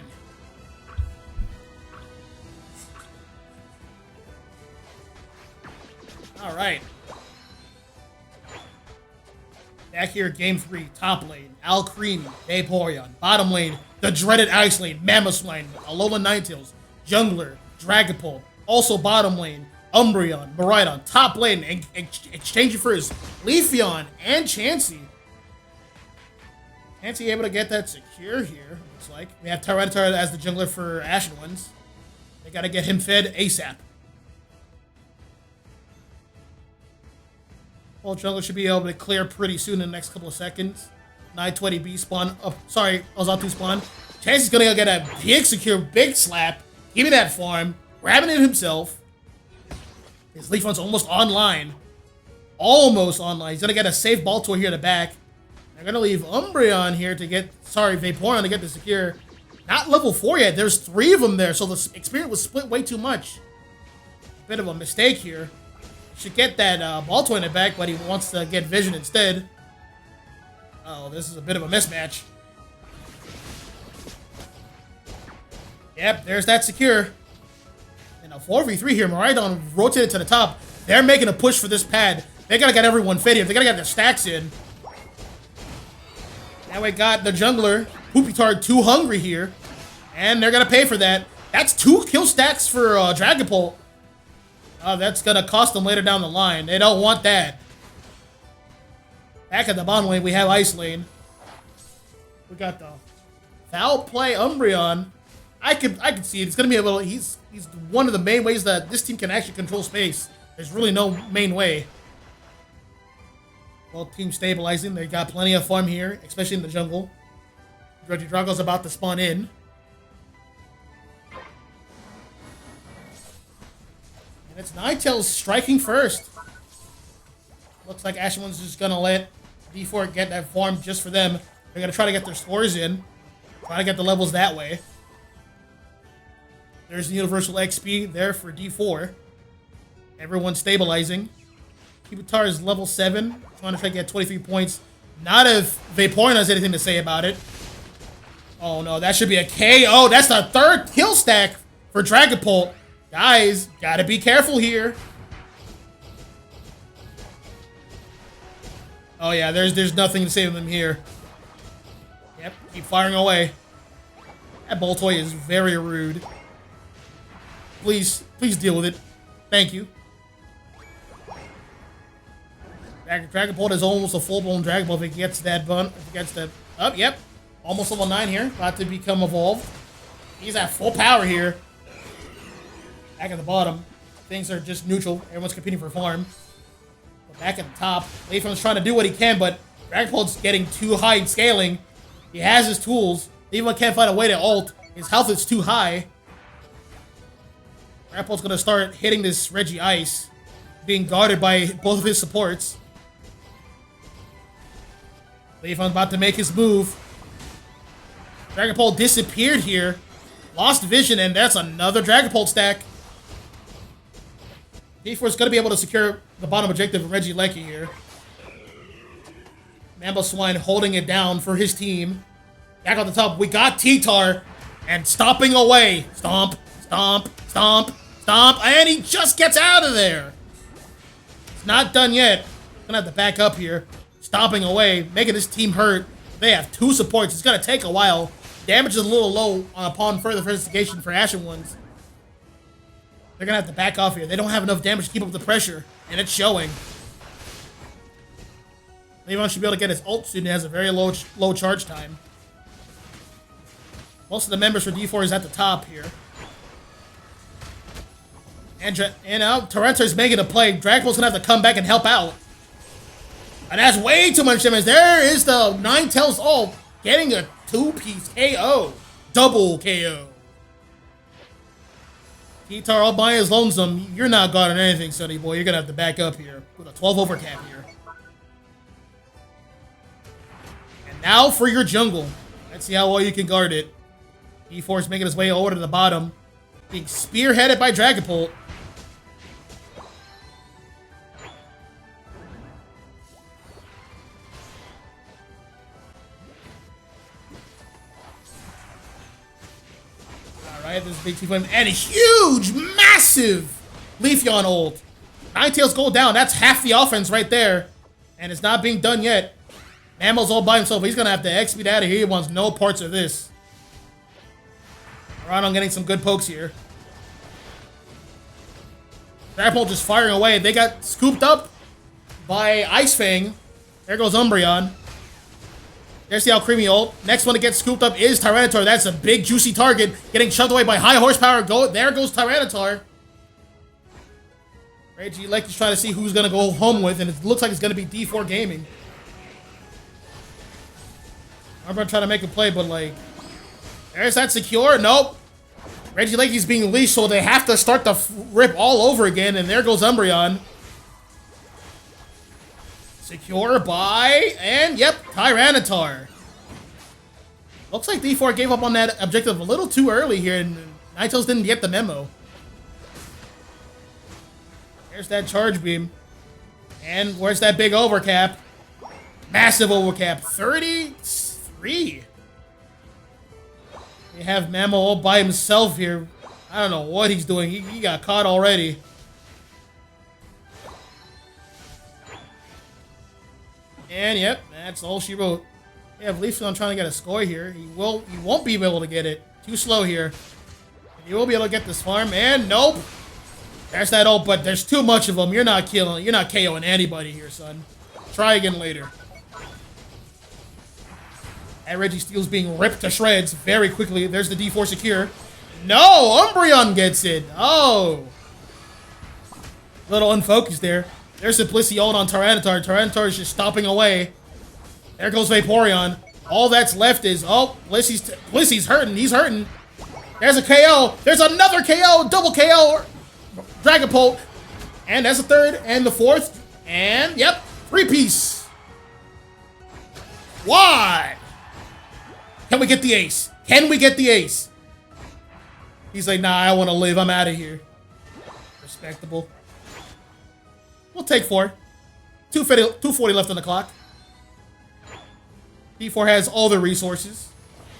All right. Back here, game 3, top lane, Alcremie, Vaporeon. Bottom lane, the dreaded Ice Lane, Mamoswine, Alolan Ninetales, Jungler, Dragapult. Also bottom lane, Umbreon, Miraidon. Top lane, exchanging for his Leafeon and Chansey. Chansey able to get that secure here, looks like. We have Tyranitar as the jungler for Ashen Ones. They gotta get him fed ASAP. Well, jungler should be able to clear pretty soon in the next couple of seconds. 920B spawn. Oh, sorry, Ozatu spawn. Chansey's gonna get a big secure, big slap. Give me that farm. Grabbing it himself. His Leafeon's almost online. Almost online. He's gonna get a safe Baltoy here in the back. They're gonna leave Umbreon here to get, Vaporeon to get the secure. Not level 4 yet. There's 3 of them there, so the experience was split way too much. Bit of a mistake here. Should get that Baltoy in the back, but he wants to get Vision instead. Oh, this is a bit of a mismatch. Yep, there's that secure. And a 4v3 here. Miraidon rotated to the top. They're making a push for this pad. They gotta get everyone fed here. They gotta get their stacks in. Now we got the jungler, Poopytard, too hungry here. And they're gonna pay for that. That's 2 kill stacks for Dragapult. Oh, that's gonna cost them later down the line. They don't want that. Back at the bottom lane, we have Ice Lane. We got the foul play Umbreon. I could see it. It's gonna be a little. He's one of the main ways that this team can actually control space. There's really no main way. Well, team stabilizing. They got plenty of farm here, especially in the jungle. Drago's about to spawn in. And it's Ninetales striking first. Looks like Ashen One's just gonna let D4 get that farm just for them. They're gonna try to get their scores in. Try to get the levels that way. There's the Universal XP there for D4. Everyone's stabilizing. Pupitar is level 7. Trying to try to get 23 points. Not if Vaporeon has anything to say about it. Oh no, that should be a KO. That's the 3rd kill stack for Dragapult. Guys, gotta be careful here. Oh yeah, there's nothing to save them here. Yep, keep firing away. That Baltoy is very rude. Please deal with it. Thank you. Dragon Bolt is almost a full-blown Dragon Ball if he gets that bun. If he gets that up, yep. Almost level 9 here. About to become evolved. He's at full power here. Back at the bottom, things are just neutral. Everyone's competing for farm. But back at the top, Leafeon's trying to do what he can, but Dragon Bolt's getting too high in scaling. He has his tools. Leafeon can't find a way to ult. His health is too high. Dragon Bolt's gonna start hitting this Reggie Ice, being guarded by both of his supports. Leafeon's about to make his move. Dragon Bolt disappeared here. Lost vision, and that's another Dragon Bolt stack. D4 is going to be able to secure the bottom objective of Reggie Lecky here. Mambo Swine holding it down for his team. Back on the top, we got T-Tar, and stomping away. Stomp, stomp, stomp, stomp, and he just gets out of there. It's not done yet. Gonna have to back up here. Stomping away, making his team hurt. They have 2 supports. It's gonna take a while. Damage is a little low upon further investigation for Ashen ones. They're gonna have to back off here. They don't have enough damage to keep up the pressure, and it's showing. Leafeon should be able to get his ult soon. He has a very low charge time. Most of the members for D4 is at the top here. And now Tyranitar is making a play. Dragon Bolt's gonna have to come back and help out. And that's way too much damage. There is the Ninetales ult getting a 2-piece KO. Double KO. T-Tar all by his lonesome. You're not guarding anything, Sonny boy. You're gonna have to back up here with a 12 overcap here. And now for your jungle. Let's see how well you can guard it. D4 is making his way over to the bottom. Being spearheaded by Dragon Bolt. Alright, this is big T-Flame. And a huge, massive Leafeon ult. Ninetales go down. That's half the offense right there. And it's not being done yet. Mammo's all by himself. He's going to have to XP out of here. He wants no parts of this. Rhino getting some good pokes here. Grapple just firing away. They got scooped up by Ice Fang. There goes Umbreon. There's the Alcremie ult. Next one to get scooped up is Tyranitar. That's a big, juicy target. Getting shoved away by high horsepower. There goes Tyranitar. Reggie Lecky's trying to see who's going to go home with, and it looks like it's going to be D4 Gaming. I'm trying to make a play, but like... There's that secure. Nope. Reggie Lecky's being leashed, so they have to start the rip all over again, and there goes Umbreon. Secure by, and yep, Tyranitar. Looks like D4 gave up on that objective a little too early here, and Ninetales didn't get the memo. There's that charge beam. And where's that big overcap? Massive overcap. 33. We have Mamo all by himself here. I don't know what he's doing. He got caught already. And yep, that's all she wrote. We have Leafeon trying to get a score here. He won't be able to get it. Too slow here. He will be able to get this farm. And nope. There's that ult, but there's too much of them. You're not KOing anybody here, son. Try again later. And Reggie Steele's being ripped to shreds very quickly. There's the D4 secure. No! Umbreon gets it! Oh! Little unfocused there. There's the Blissey ult on Tyranitar. Tyranitar is just stomping away. There goes Vaporeon. All that's left is... Oh, Blissey's hurting. He's hurting. There's a KO. There's another KO. Double KO. Dragon Bolt. And that's the third. And the fourth. And, yep. 3-piece. Why? Can we get the ace? Can we get the ace? He's like, nah, I want to live. I'm out of here. Respectable. We'll take 4. 240 left on the clock. D4 has all the resources.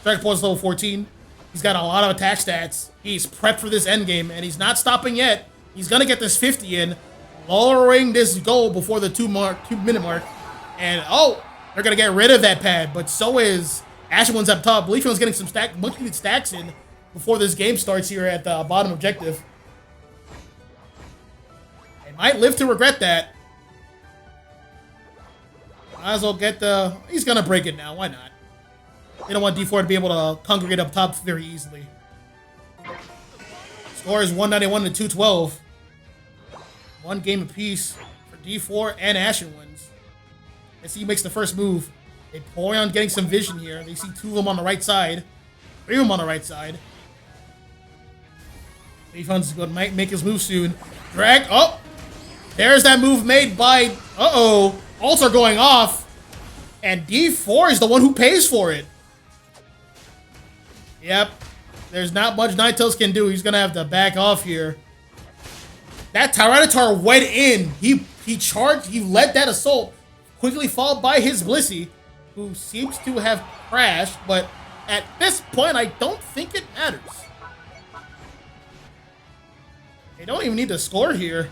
Dragon Ball is level 14. He's got a lot of attack stats. He's prepped for this endgame, and he's not stopping yet. He's going to get this 50 in, lowering this goal before the 2-minute mark. And, oh, they're going to get rid of that pad, but so is Ashen one's up top. Leafeon's getting some stacks in before this game starts here at the bottom objective. might live to regret that. Might as well get the... He's going to break it now. Why not? They don't want D4 to be able to congregate up top very easily. Score is 191 to 212. One game apiece for D4 and Ashen wins. Let's see who makes the first move. Vaporeon getting some vision here. They see two of them on the right side. Three of them on the right side. Leafeon's going to make his move soon. Drag. Oh! There's that move made by... Uh-oh. Ults are going off. And D4 is the one who pays for it. Yep. There's not much Ninetales can do. He's going to have to back off here. That Tyranitar went in. He charged. He led that assault. Quickly followed by his Blissey, who seems to have crashed. But at this point, I don't think it matters. They don't even need to score here.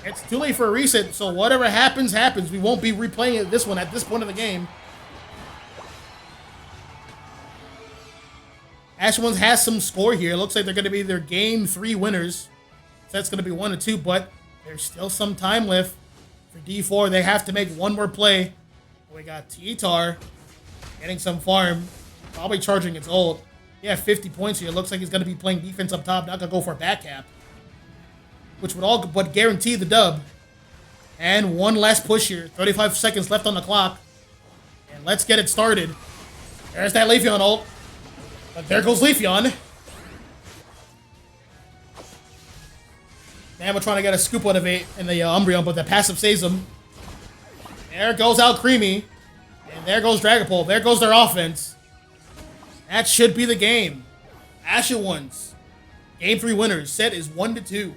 It's too late for a reset, so whatever happens, happens. We won't be replaying this one at this point of the game. Ashen Ones has some score here. It looks like they're going to be their game 3 winners. So that's going to be 1 and 2, but there's still some time left. For D4, they have to make one more play. We got T-Tar getting some farm. Probably charging its ult. Yeah, 50 points here. Looks like he's going to be playing defense up top. Not going to go for a back cap. Which would all but guarantee the dub. And one last push here. 35 seconds left on the clock. And let's get it started. There's that Leafeon ult. But there goes Leafeon. Man, we're trying to get a scoop out of it in the Umbreon, but the passive saves him. There goes out Creamy. And there goes Dragapult. There goes their offense. That should be the game. Ashen Ones. Game 3 winners. Set is 1 to 2.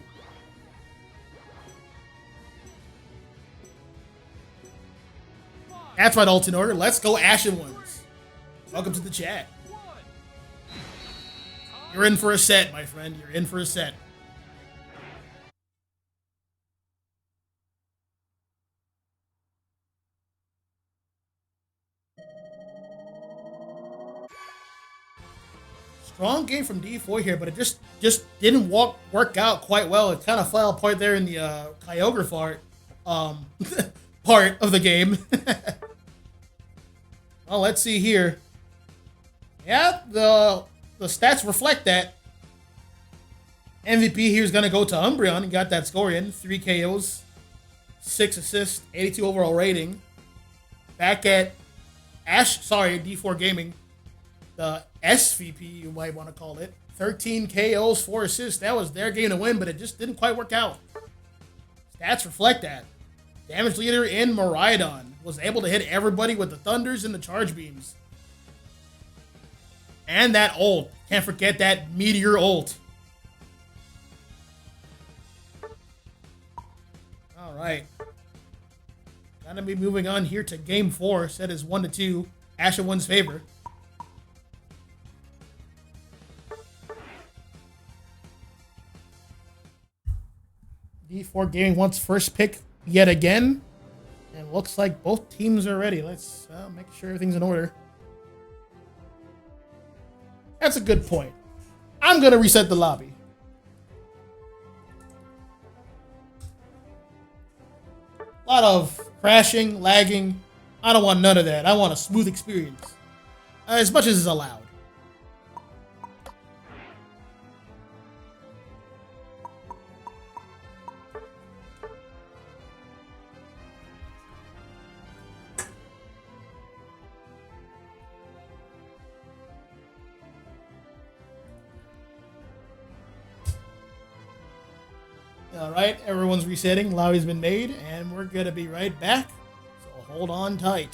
That's right, ult in order. Let's go Ashen Ones. Welcome to the chat. You're in for a set, my friend. You're in for a set. Strong game from D4 here, but it just didn't work out quite well. It kind of fell apart there in the Kyogre part of the game. Well, let's see here. Yeah, the stats reflect that. MVP here is going to go to Umbreon and got that score in. 3 KOs, 6 assists, 82 overall rating. Back at D4 Gaming, the SVP, you might want to call it. 13 KOs, 4 assists. That was their game to win, but it just didn't quite work out. Stats reflect that. Damage leader in Miraidon was able to hit everybody with the Thunders and the Charge Beams. And that ult. Can't forget that Meteor ult. Alright. Gonna be moving on here to game 4. Set is 1 to 2. Ashen One's favor. D4 Gaming wants first pick yet again. And looks like both teams are ready. Let's make sure everything's in order. That's a good point. I'm going to reset the lobby. A lot of crashing, lagging. I don't want none of that. I want a smooth experience. As much as is allowed. Alright, everyone's resetting. Lobby's been made, and we're going to be right back. So hold on tight.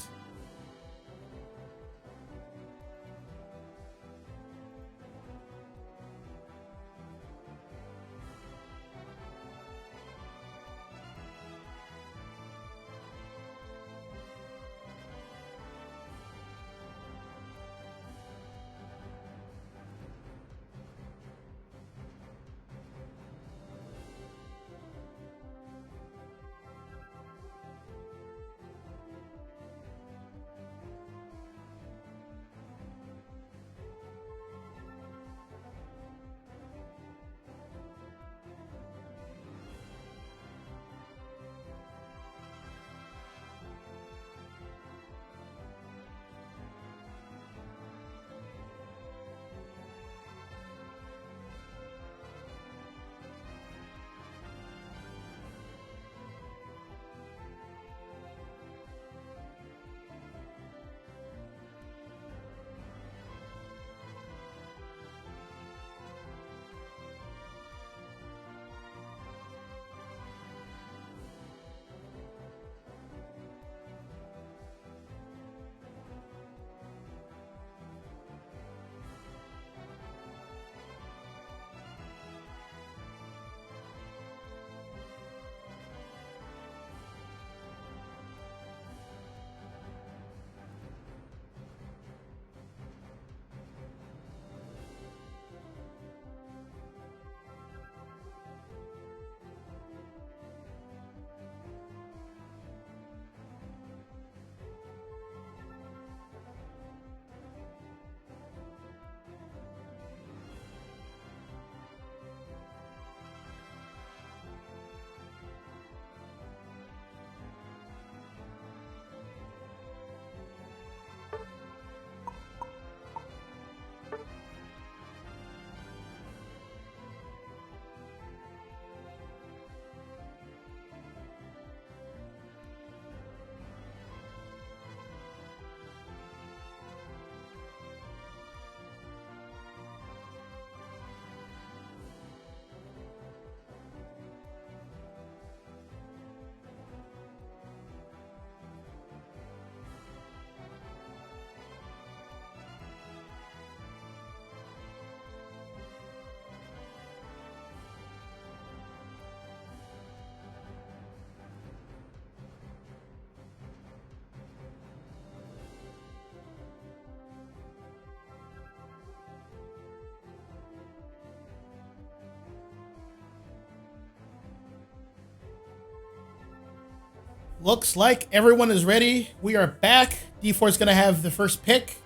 Looks like everyone is ready. We are back. D4 is going to have the first pick.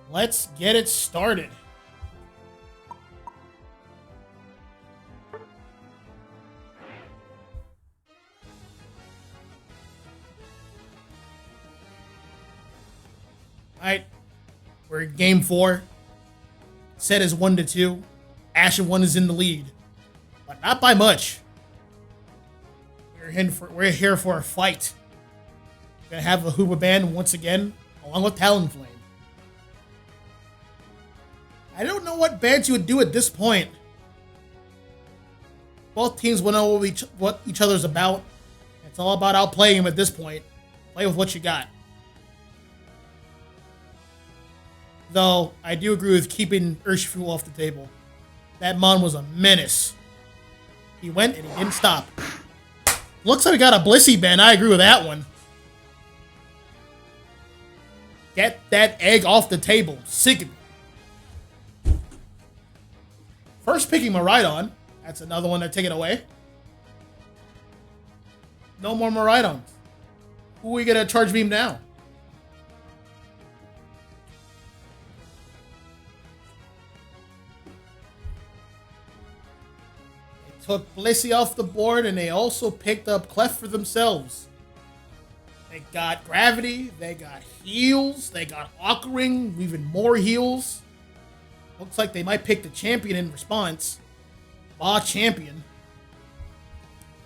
Let's get it started. Alright, we're in game 4. Set is 1-2. Ashen 1 is in the lead, but not by much. We're here for a fight. We're gonna have a Hooba Band once again, along with Talonflame. I don't know what bands you would do at this point. Both teams will know what each other's about. It's all about outplaying them at this point. Play with what you got. Though, I do agree with keeping Urshifu off the table. That Mon was a menace. He went and he didn't stop. Looks like we got a Blissey Band. I agree with that one. Get that egg off the table. Sick of it. First picking Miraidon. That's another one they're taking away. No more Miraidons. Who are we going to charge beam now? Took Blissey off the board, and they also picked up Clef for themselves. They got Gravity, they got heals, they got Ockering, even more heals. Looks like they might pick the champion in response. Ba Champion.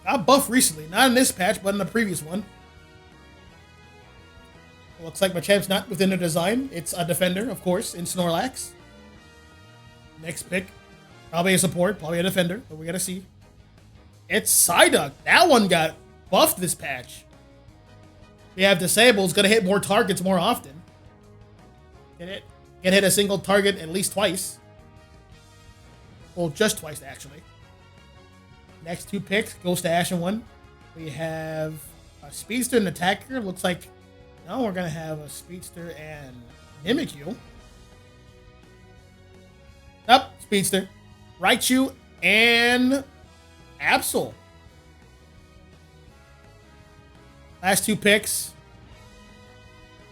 Got buffed recently, not in this patch, but in the previous one. Looks like Machamp's not within the design. It's a defender, of course, in Snorlax. Next pick. Probably a support, probably a defender, but we gotta see. It's Psyduck. That one got buffed this patch. We have Disable's gonna hit more targets more often. Can hit a single target at least twice. Well, just twice actually. Next two picks goes to Ashen 1. We have a Speedster and Attacker. Looks like now we're gonna have a Speedster and Mimikyu. Up, Speedster. Raichu and Absol. Last two picks.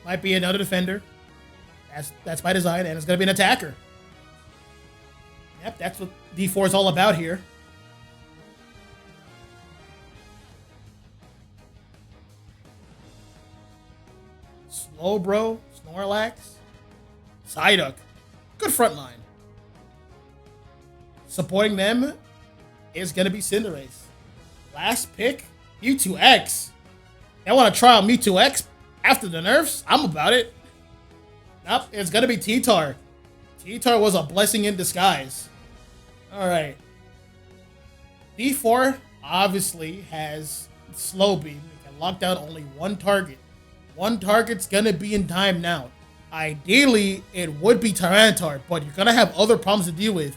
Might be another defender. That's by design, and it's going to be an attacker. Yep, that's what D4 is all about here. Slowbro, Snorlax, Psyduck. Good front line. Supporting them is going to be Cinderace. Last pick, Mewtwo X. They want to try out Mewtwo X after the nerfs? I'm about it. Nope, it's going to be T-Tar. T-Tar was a blessing in disguise. Alright. D4 obviously has Slow Beam. It can lock down only one target. One target's going to be in time now. Ideally, it would be Tyranitar, but you're going to have other problems to deal with.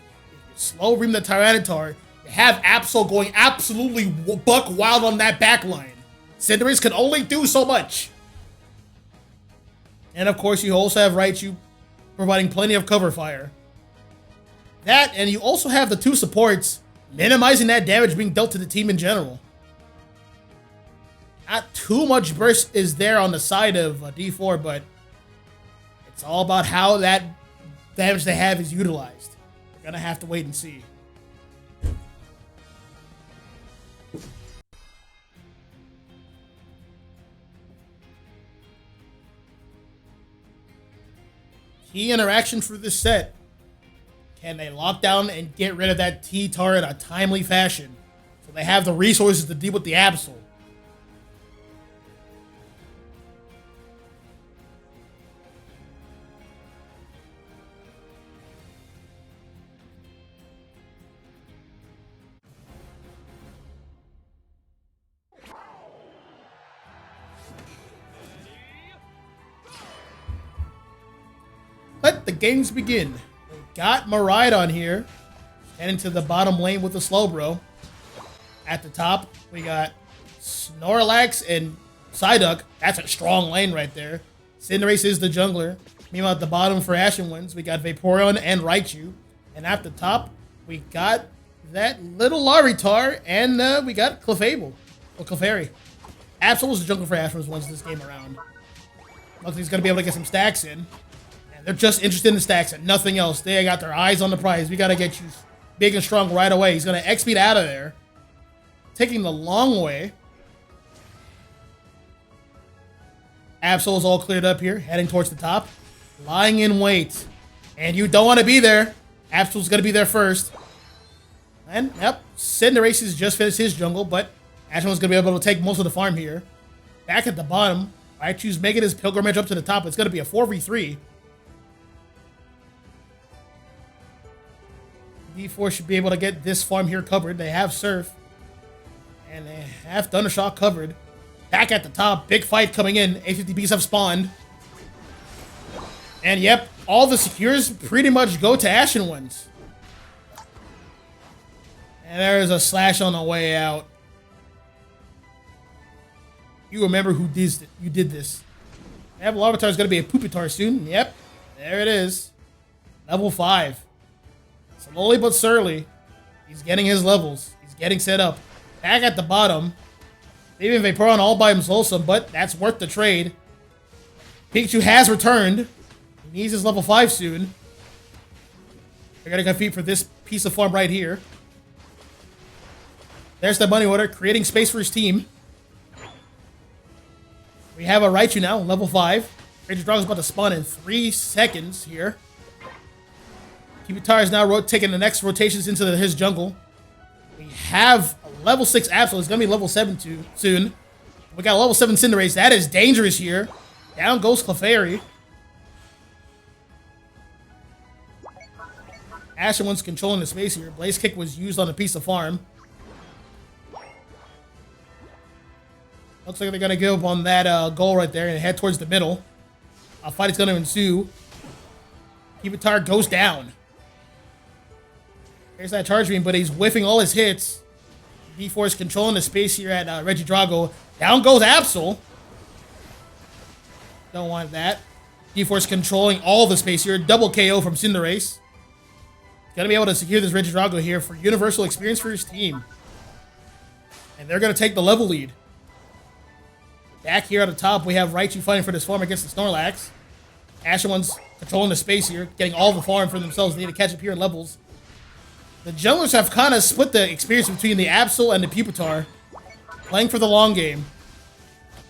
Slow Beam the Tyranitar, you have Absol going absolutely buck wild on that back line. Cinderace can only do so much. And of course, you also have Raichu providing plenty of cover fire. That, and you also have the two supports minimizing that damage being dealt to the team in general. Not too much burst is there on the side of D4, but it's all about how that damage they have is utilized. Gonna have to wait and see. Key interaction for this set. Can they lock down and get rid of that T-Tar in a timely fashion so they have the resources to deal with the Absol? Let the games begin. We got Miraidon here. Heading to the bottom lane with the Slowbro. At the top, we got Snorlax and Psyduck. That's a strong lane right there. Cinderace is the jungler. Meanwhile, at the bottom for Ashen Winds, we got Vaporeon and Raichu. And at the top, we got that little Laritar, and we got Clefable. Or Clefairy. Absol was the jungle for Ashen once this game around. Looks like he's gonna be able to get some stacks in. And they're just interested in the stacks and nothing else. They got their eyes on the prize. We gotta get you big and strong right away. He's gonna X-speed out of there. Taking the long way. Absol is all cleared up here, heading towards the top. Lying in wait. And you don't want to be there. Absol's going to be there first. And, yep, Cinderace just finished his jungle, but Ashen was going to be able to take most of the farm here. Back at the bottom, Raichu's making his pilgrimage up to the top. It's going to be a 4v3. D4 should be able to get this farm here covered. They have Surf. And they have Thundershock covered. Back at the top, big fight coming in. A50Bs have spawned. And yep, all the secures pretty much go to Ashen ones. And there's a slash on the way out. You remember who you did this. They have Larvitar is going to be a Pupitar soon. Yep, there it is. Level 5. Slowly but surely, he's getting his levels. He's getting set up. Back at the bottom. Even Vaporeon all by himself, but that's worth the trade. Pikachu has returned. He needs his level 5 soon. They're going to compete for this piece of farm right here. There's the money order, creating space for his team. We have a Raichu now, level 5. Regidrago is about to spawn in 3 seconds here. Pupitar is now taking the next rotations into his jungle. We have a level 6 Absol. It's going to be level 7 soon. We got a level 7 Cinderace. That is dangerous here. Down goes Clefairy. Ashen one's controlling the space here. Blaze Kick was used on a piece of farm. Looks like they're going to give up on that goal right there and head towards the middle. A fight is going to ensue. Pupitar goes down. There's that charge beam, but he's whiffing all his hits. D4 is controlling the space here at Regidrago. Down goes Absol. Don't want that. D4 is controlling all the space here. Double KO from Cinderace. Gonna be able to secure this Regidrago here for universal experience for his team. And they're gonna take the level lead. Back here at the top, we have Raichu fighting for this farm against the Snorlax. Ashen one's controlling the space here, getting all the farm for themselves. They need to catch up here in levels. The junglers have kind of split the experience between the Absol and the Pupitar, playing for the long game.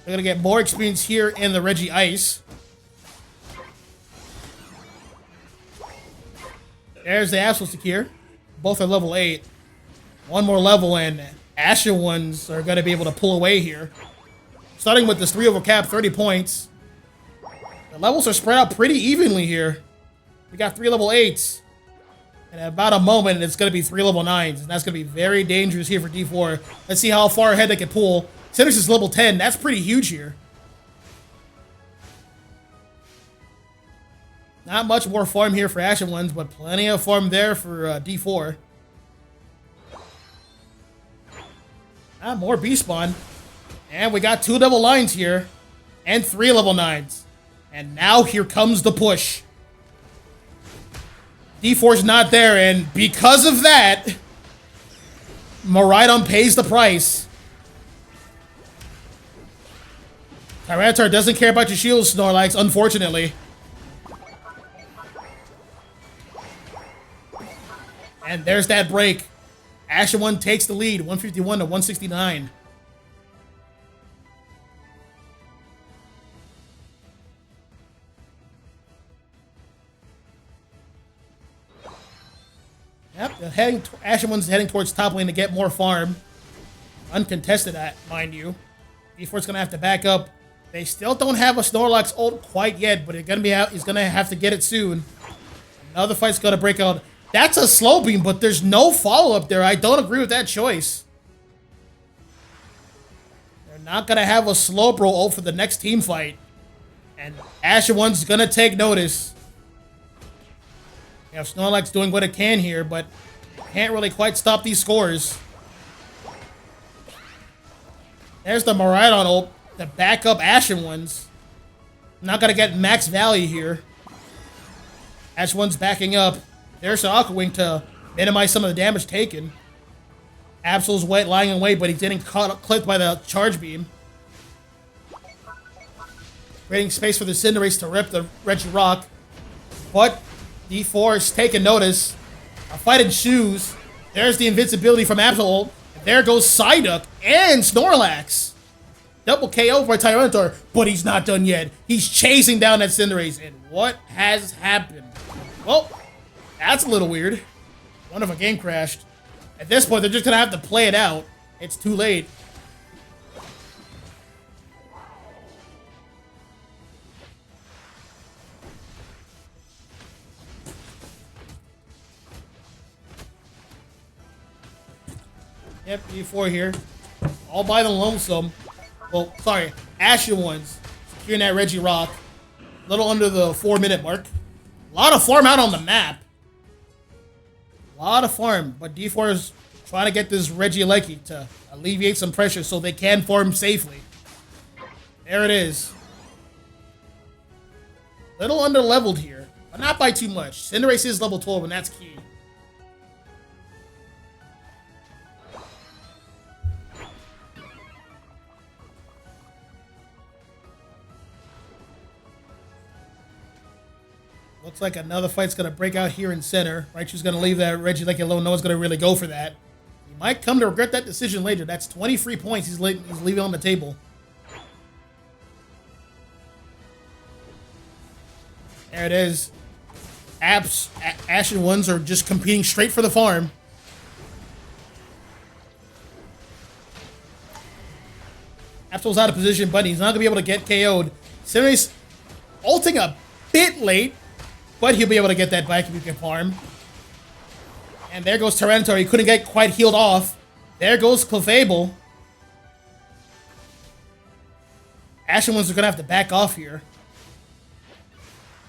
They're going to get more experience here in the Regi Ice. There's the Absol secure. Both are level 8. One more level and Ashen ones are going to be able to pull away here. Starting with this 3 over cap, 30 points. The levels are spread out pretty evenly here. We got 3 level 8s. And in about a moment, it's going to be 3 level 9s. And that's going to be very dangerous here for D4. Let's see how far ahead they can pull. Cinderace is level 10. That's pretty huge here. Not much more farm here for Ashen ones, but plenty of farm there for D4. More B-spawn. And we got 2 level 9s here. And 3 level 9s. And now here comes the push. D4's not there, and because of that, Miraidon pays the price. Tyranitar doesn't care about your shields, Snorlax, unfortunately. And there's that break. Ashen one takes the lead, 151 to 169. Yep, Ashen one's heading towards top lane to get more farm. Uncontested, mind you. D4's gonna have to back up. They still don't have a Snorlax ult quite yet, but he's gonna have to get it soon. Another fight's gonna break out. That's a slow beam, but there's no follow-up there. I don't agree with that choice. They're not gonna have a Slowbro ult for the next team fight. And Ashen one's gonna take notice. You have Snorlax doing what it can here, but can't really quite stop these scores. There's the Miraidon ult, the backup Ashen ones. Not gonna get max value here. Ashen one's backing up. There's the Aqua Wing to minimize some of the damage taken. Absol's lying in wait, but he's getting clipped by the charge beam. creating space for the Cinderace to rip the Regirock. But D4 is taking notice. A fight ensues. There's the invincibility from Absol. There goes Psyduck and Snorlax. Double KO by Tyranitar, but he's not done yet. He's chasing down that Cinderace. And what has happened? Well, that's a little weird. One of a game crashed. At this point, they're just going to have to play it out. It's too late. Yep, E4 here. All by the lonesome. Well, sorry, Ashen ones. Securing that Regirock. A little under the 4-minute mark. A lot of farm out on the map. A lot of farm. But D4 is trying to get this Regieleki to alleviate some pressure so they can farm safely. There it is. Little under-leveled here. But not by too much. Cinderace is level 12 and that's key. Looks like another fight's going to break out here in center. Raichu's going to leave that Regieleki alone. No one's going to really go for that. He might come to regret that decision later. That's 23 points he's leaving on the table. There it is. Ashen ones are just competing straight for the farm. Absol's out of position, but he's not going to be able to get KO'd. Cinderace ulting a bit late. But he'll be able to get that back if he can farm. And there goes Tyranitar. He couldn't get quite healed off. There goes Clefable. Ashen ones are going to have to back off here.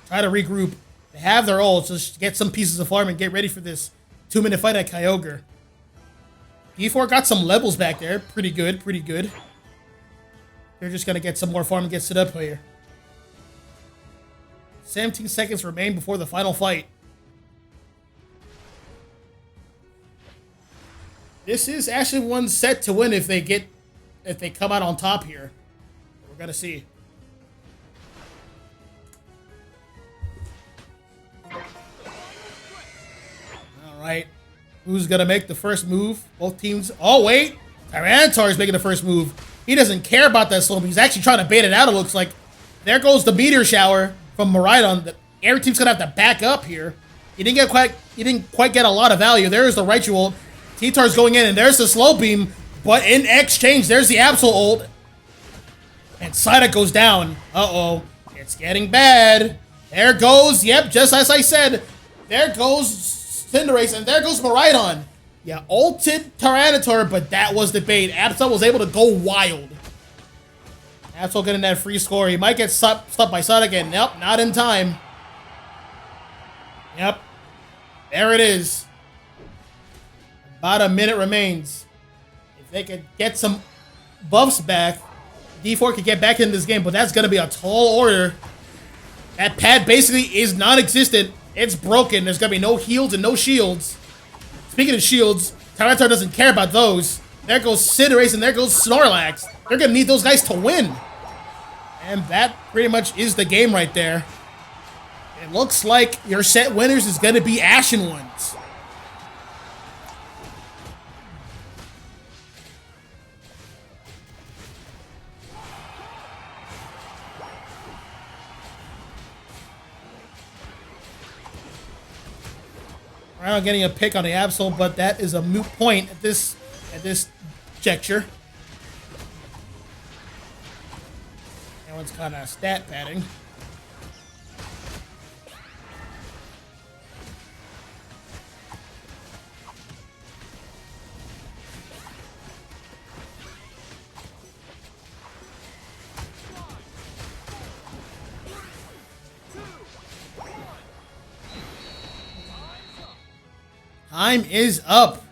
Try to regroup. They have their ults. Just get some pieces of farm and get ready for this 2-minute fight at Kyogre. D4 got some levels back there. Pretty good, pretty good. They're just going to get some more farm and get set up here. 17 seconds remain before the final fight. This is actually one set to win if they come out on top here. We're gonna see. All right, who's gonna make the first move? Both teams. Oh wait, Tyranitar is making the first move. He doesn't care about that slope. He's actually trying to bait it out. It looks like. There goes the meteor shower from Miraidon. Every team's gonna have to back up here. He didn't quite get a lot of value. There's the Raichu ult. T-Tar's going in, and there's the slow beam. But in exchange, there's the Absol ult. And Psyduck goes down. Uh-oh. It's getting bad. There goes, yep, just as I said. There goes Cinderace, and there goes Miraidon. Yeah, ulted Tyranitar, but that was the bait. Absol was able to go wild. Absol getting that free score. He might get stopped by Psyduck, and nope, not in time. Yep. There it is. About a minute remains. If they could get some buffs back, D4 could get back in this game, but that's going to be a tall order. That pad basically is non-existent. It's broken. There's going to be no heals and no shields. Speaking of shields, Tyranitar doesn't care about those. There goes Cinderace and there goes Snorlax. They're going to need those guys to win. And that pretty much is the game right there. It looks like your set winners is going to be Ashen ones. I'm getting a pick on the Absol, but that is a moot point at this juncture. That one's kind of stat padding. Time is up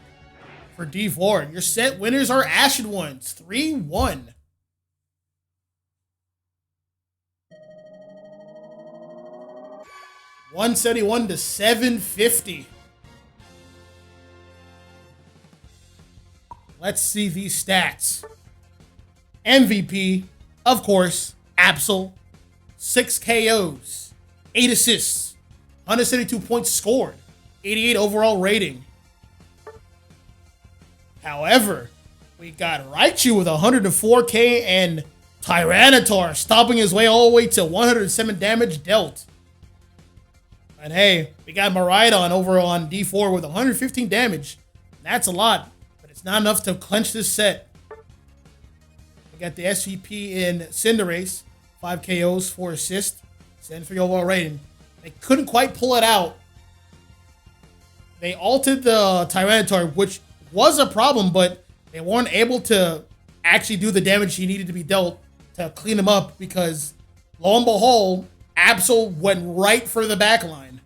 for D4. Your set winners are Ashen ones. 3-1. $171 to $750. Let's see these stats. MVP, of course, Absol. 6 KOs, 8 assists, 172 points scored, 88 overall rating. However, we got Raichu with 104k and Tyranitar stopping his way all the way to 107 damage dealt. And hey, we got Miraidon over on D4 with 115 damage. That's a lot, but it's not enough to clinch this set. We got the SVP in Cinderace, 5 KOs, 4 assists, 73 overall rating. They couldn't quite pull it out. They altered the Tyranitar, which was a problem, but they weren't able to actually do the damage he needed to be dealt to clean him up because, lo and behold, Absol went right for the back line.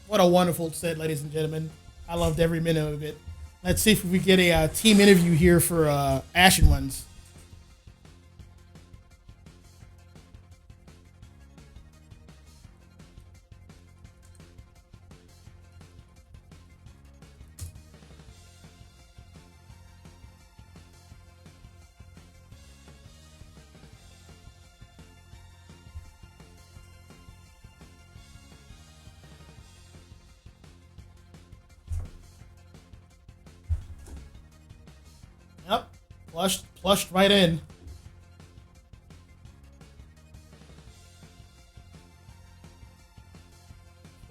What a wonderful set, ladies and gentlemen. I loved every minute of it. Let's see if we get a team interview here for Ashen ones. Yep, plushed right in.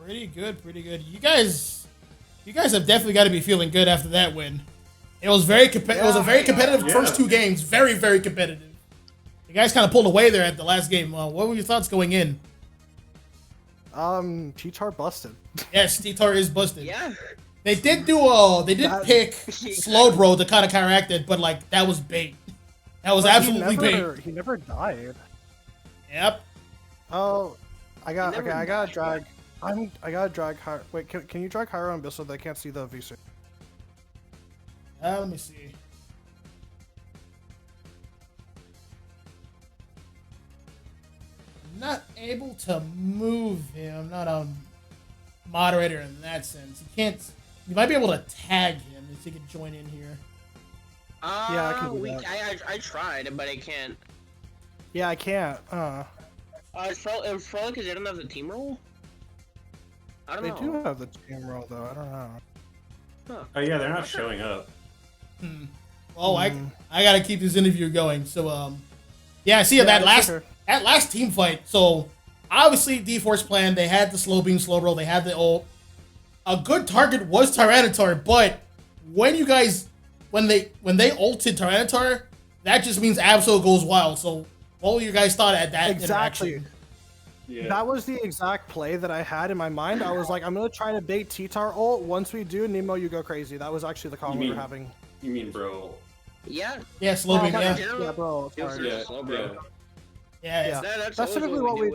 Pretty good, pretty good. You guys have definitely got to be feeling good after that win. It was very it was a very competitive first 2 games, very very competitive. You guys kind of pulled away there at the last game. What were your thoughts going in?
T-Tar busted.
Yes, T-Tar is busted.
Yeah.
They did pick Slowbro to kind of counteract it, but like that was bait. That was absolutely bait.
He never died.
Yep.
Oh, I gotta drag. I gotta drag. Wait, can you drag Hyro and Bill so they can't see the VC?
Let me see. I'm not able to move him. Not a moderator in that sense. You can't. You might be able to tag him if he could join in here.
Yeah, I can do that.
I tried, but I can't.
Yeah, I can't.
It's probably because they don't have the team role. I don't know.
They do have the team role though. I don't know.
Huh.
Oh yeah, they're not showing up.
Oh, I gotta keep this interview going. So yeah, I see that last team fight. So obviously D4's plan. They had the slow beam, slow roll. They had the ult. A good target was Tyranitar, but when they ulted Tyranitar, that just means Absol goes wild. So what were you guys thought at that interaction?
Yeah.
That was the exact play that I had in my mind. I was like, I'm gonna try to bait T-Tar ult. Once we do, Nemo, you go crazy. That was actually the call we were having.
You mean bro?
Yeah.
Yeah, slow beam. Yeah,
bro.
Yeah.
That's typically what we.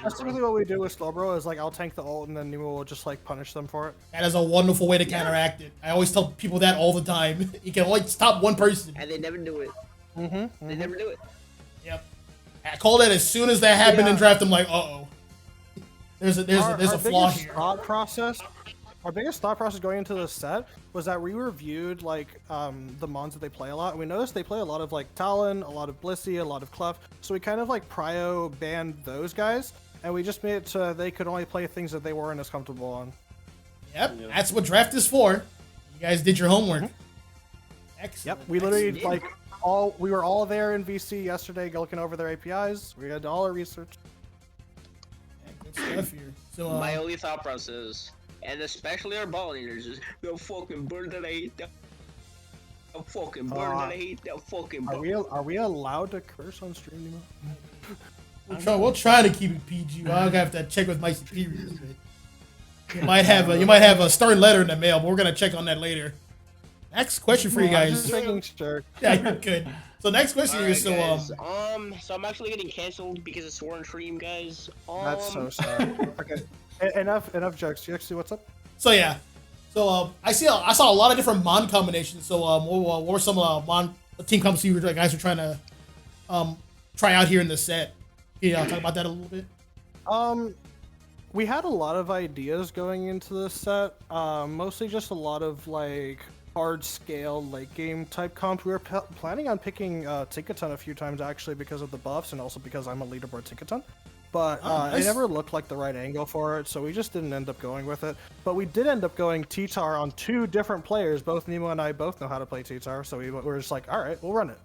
That's typically what we do with Slowbro. Is like I'll tank the ult and then Nemo will just like punish them for it.
That is a wonderful way to counteract it. I always tell people that all the time. You can only stop one person.
And they never do it. They never do it.
Yep. I called it as soon as that happened in draft. I'm like, uh-oh. There's a flaw here.
Our biggest thought process going into this set was that we reviewed like the mons that they play a lot, and we noticed they play a lot of like Talon, a lot of Blissey, a lot of Clef. So we kind of like prio banned those guys, and we just made it so they could only play things that they weren't as comfortable on.
Yep, that's what draft is for. You guys did your homework. Excellent.
Yep, we literally we were all there in VC yesterday looking over their APIs. We had all our research.
Yeah, good stuff here. So
my only thought process, and especially our ball leaders, is the fucking bird that I hate. That fucking bird that I hate. That fucking bird.
Are we allowed to curse on stream anymore?
We'll try to keep it PG. I'll have to check with my superiors. You might have a stern letter in the mail, but we're gonna check on that later. Next question for you guys.
Just making sure.
Yeah, you're good. So next question is
so I'm actually getting canceled because of Sworn Stream, guys.
That's so sad. Okay, enough jokes. You actually, what's up?
So yeah, I saw a lot of different mon combinations. So what were some mon team combos you guys were trying to try out here in the set? Yeah, talk about that a little bit.
We had a lot of ideas going into this set. Mostly just a lot of like hard scale late game type comp. We were planning on picking Tinkaton a few times actually because of the buffs and also because I'm a leaderboard Tinkaton. But
nice.
it never looked like the right angle for it, so we just didn't end up going with it. But we did end up going T-Tar on 2 different players. Both Nemo and I both know how to play T-Tar, so we were just like, all right, we'll run it.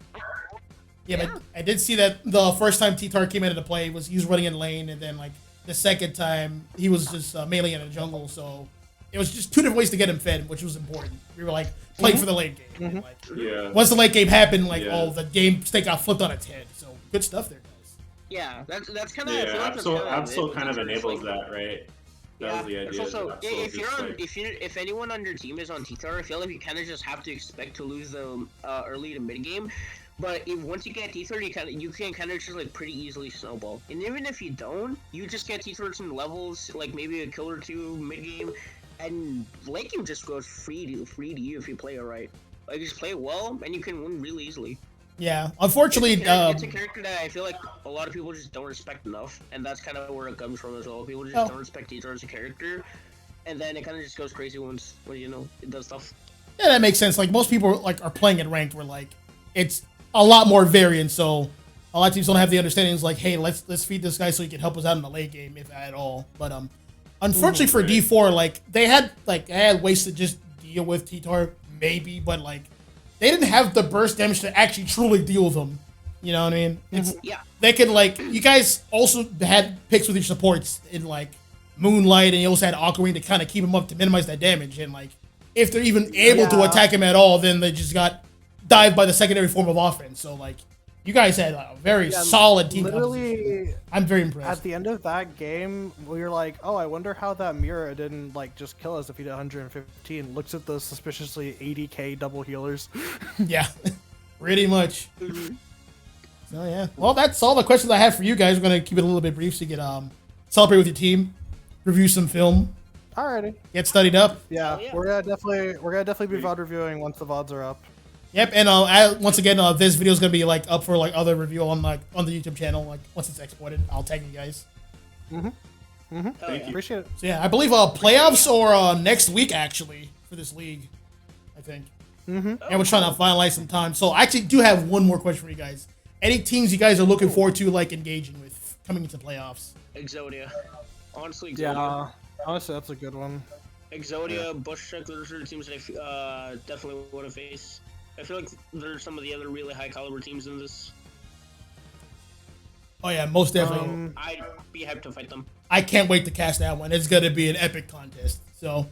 Yeah, but I did see that the first time T-Tar came into play was he was running in lane, and then like the second time he was just melee in the jungle. So it was just 2 different ways to get him fed, which was important. We were like playing for the late game. And, like,
Yeah.
once the late game happened, like
Yeah.
the game state got flipped on its head. So good stuff there, guys.
Yeah, that's kind of.
Yeah, Absol kind of enables that, right? That
Yeah,
was the idea.
it's also
Absol
if you're
just,
on
like-
if anyone on your team is on T-Tar, I feel like you kind of just have to expect to lose them early to mid game. But once you get T-Tar, you can kind of just like pretty easily snowball. And even if you don't, you just get T-Tar some levels, like maybe a kill or 2 mid game, and late game just goes free to you if you play it right. Like you just play it well, and you can win really easily.
Yeah, unfortunately,
It's a character that I feel like a lot of people just don't respect enough, and that's kind of where it comes from as well. People just don't respect T-Tar as a character, and then it kind of just goes crazy when you know it does stuff.
yeah, that makes sense. Like most people like are playing it ranked, where like it's a lot more variant. So a lot of teams don't have the understanding. It's like, hey, let's feed this guy so he can help us out in the late game, if at all. But unfortunately for D4, like they had ways to just deal with T-Tar, maybe, but like they didn't have the burst damage to actually truly deal with them. You know what I mean? It's
Yeah.
they could like you guys also had picks with your supports in like Moonlight, and you also had Aquamarine to kind of keep him up to minimize that damage. And like if they're even able to attack him at all, then they just got dived by the secondary form of offense. So like you guys had a very solid team composition.
Literally,
I'm very impressed.
at the end of that game, we were like, oh, I wonder how that mirror didn't like just kill us if he did 115. Looks at those suspiciously 80k double healers.
Yeah, pretty much. So yeah, well, that's all the questions I have for you guys. We're gonna keep it a little bit brief so you can celebrate with your team, review some film,
Alrighty.
get studied up.
Yeah,
yeah.
we're gonna definitely be VOD reviewing once the VODs are up.
Yep, and once again, this video is gonna be like up for like other review on the YouTube channel. Like once it's exported, I'll tag you guys.
Thank you.
Appreciate it.
So yeah, I believe playoffs or next week actually for this league, I think. And we're trying to finalize some time. So I actually do have one more question for you guys. Any teams you guys are looking forward to like engaging with coming into playoffs?
Exodia. Honestly, Exodia.
Yeah, honestly, that's a good one.
Exodia, Bushcheck, those are the teams that I definitely want to face. I feel like there are some of the other really high caliber teams in this.
Oh yeah, most definitely.
I'd be hyped to fight them.
I can't wait to cast that one. It's gonna be an epic contest. So,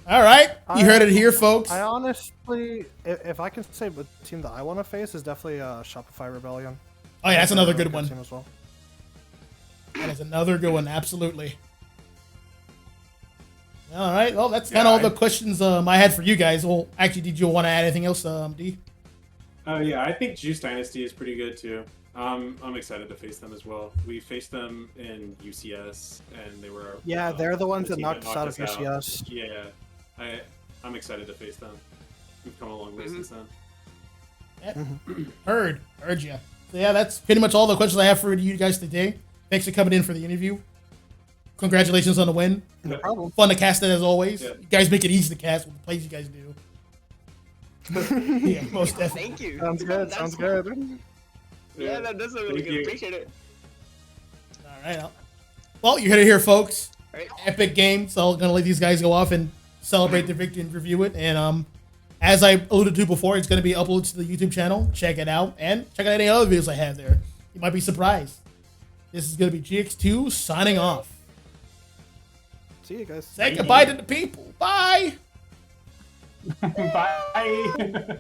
all right, you heard it here, folks.
I honestly, if I can say the team that I want to face is definitely Shopify Rebellion.
Oh yeah, that's another
They're a
good one.
team as well.
That is another good one. Absolutely. All right. Well, that's kind of all the questions I had for you guys. Well, actually, did you want to add anything else, D?
Yeah, I think Juice Dynasty is pretty good too. I'm excited to face them as well. We faced them in UCS, and they were
They're the ones that
team
knocked us out of
us
UCS.
Yeah, I'm excited to face them. We've come a long way since then.
Yep. Heard you. So yeah, that's pretty much all the questions I have for you guys today. Thanks for coming in for the interview. Congratulations on the win.
No problem.
Fun to cast it as always.
Yeah.
You guys make it easy to cast with the plays you guys do. Yeah, most definitely.
Thank you.
Sounds good. Sounds good.
Yeah, that's really
Thank
good.
you.
Appreciate it.
All right. Well, you heard it here, folks.
Right.
Epic game. So I'm gonna let these guys go off and celebrate the victory and review it. And as I alluded to before, it's gonna be uploaded to the YouTube channel. Check it out and check out any other videos I have there. You might be surprised. This is gonna be GX2 signing off.
See you guys.
Say goodbye to the people. Bye.
Bye.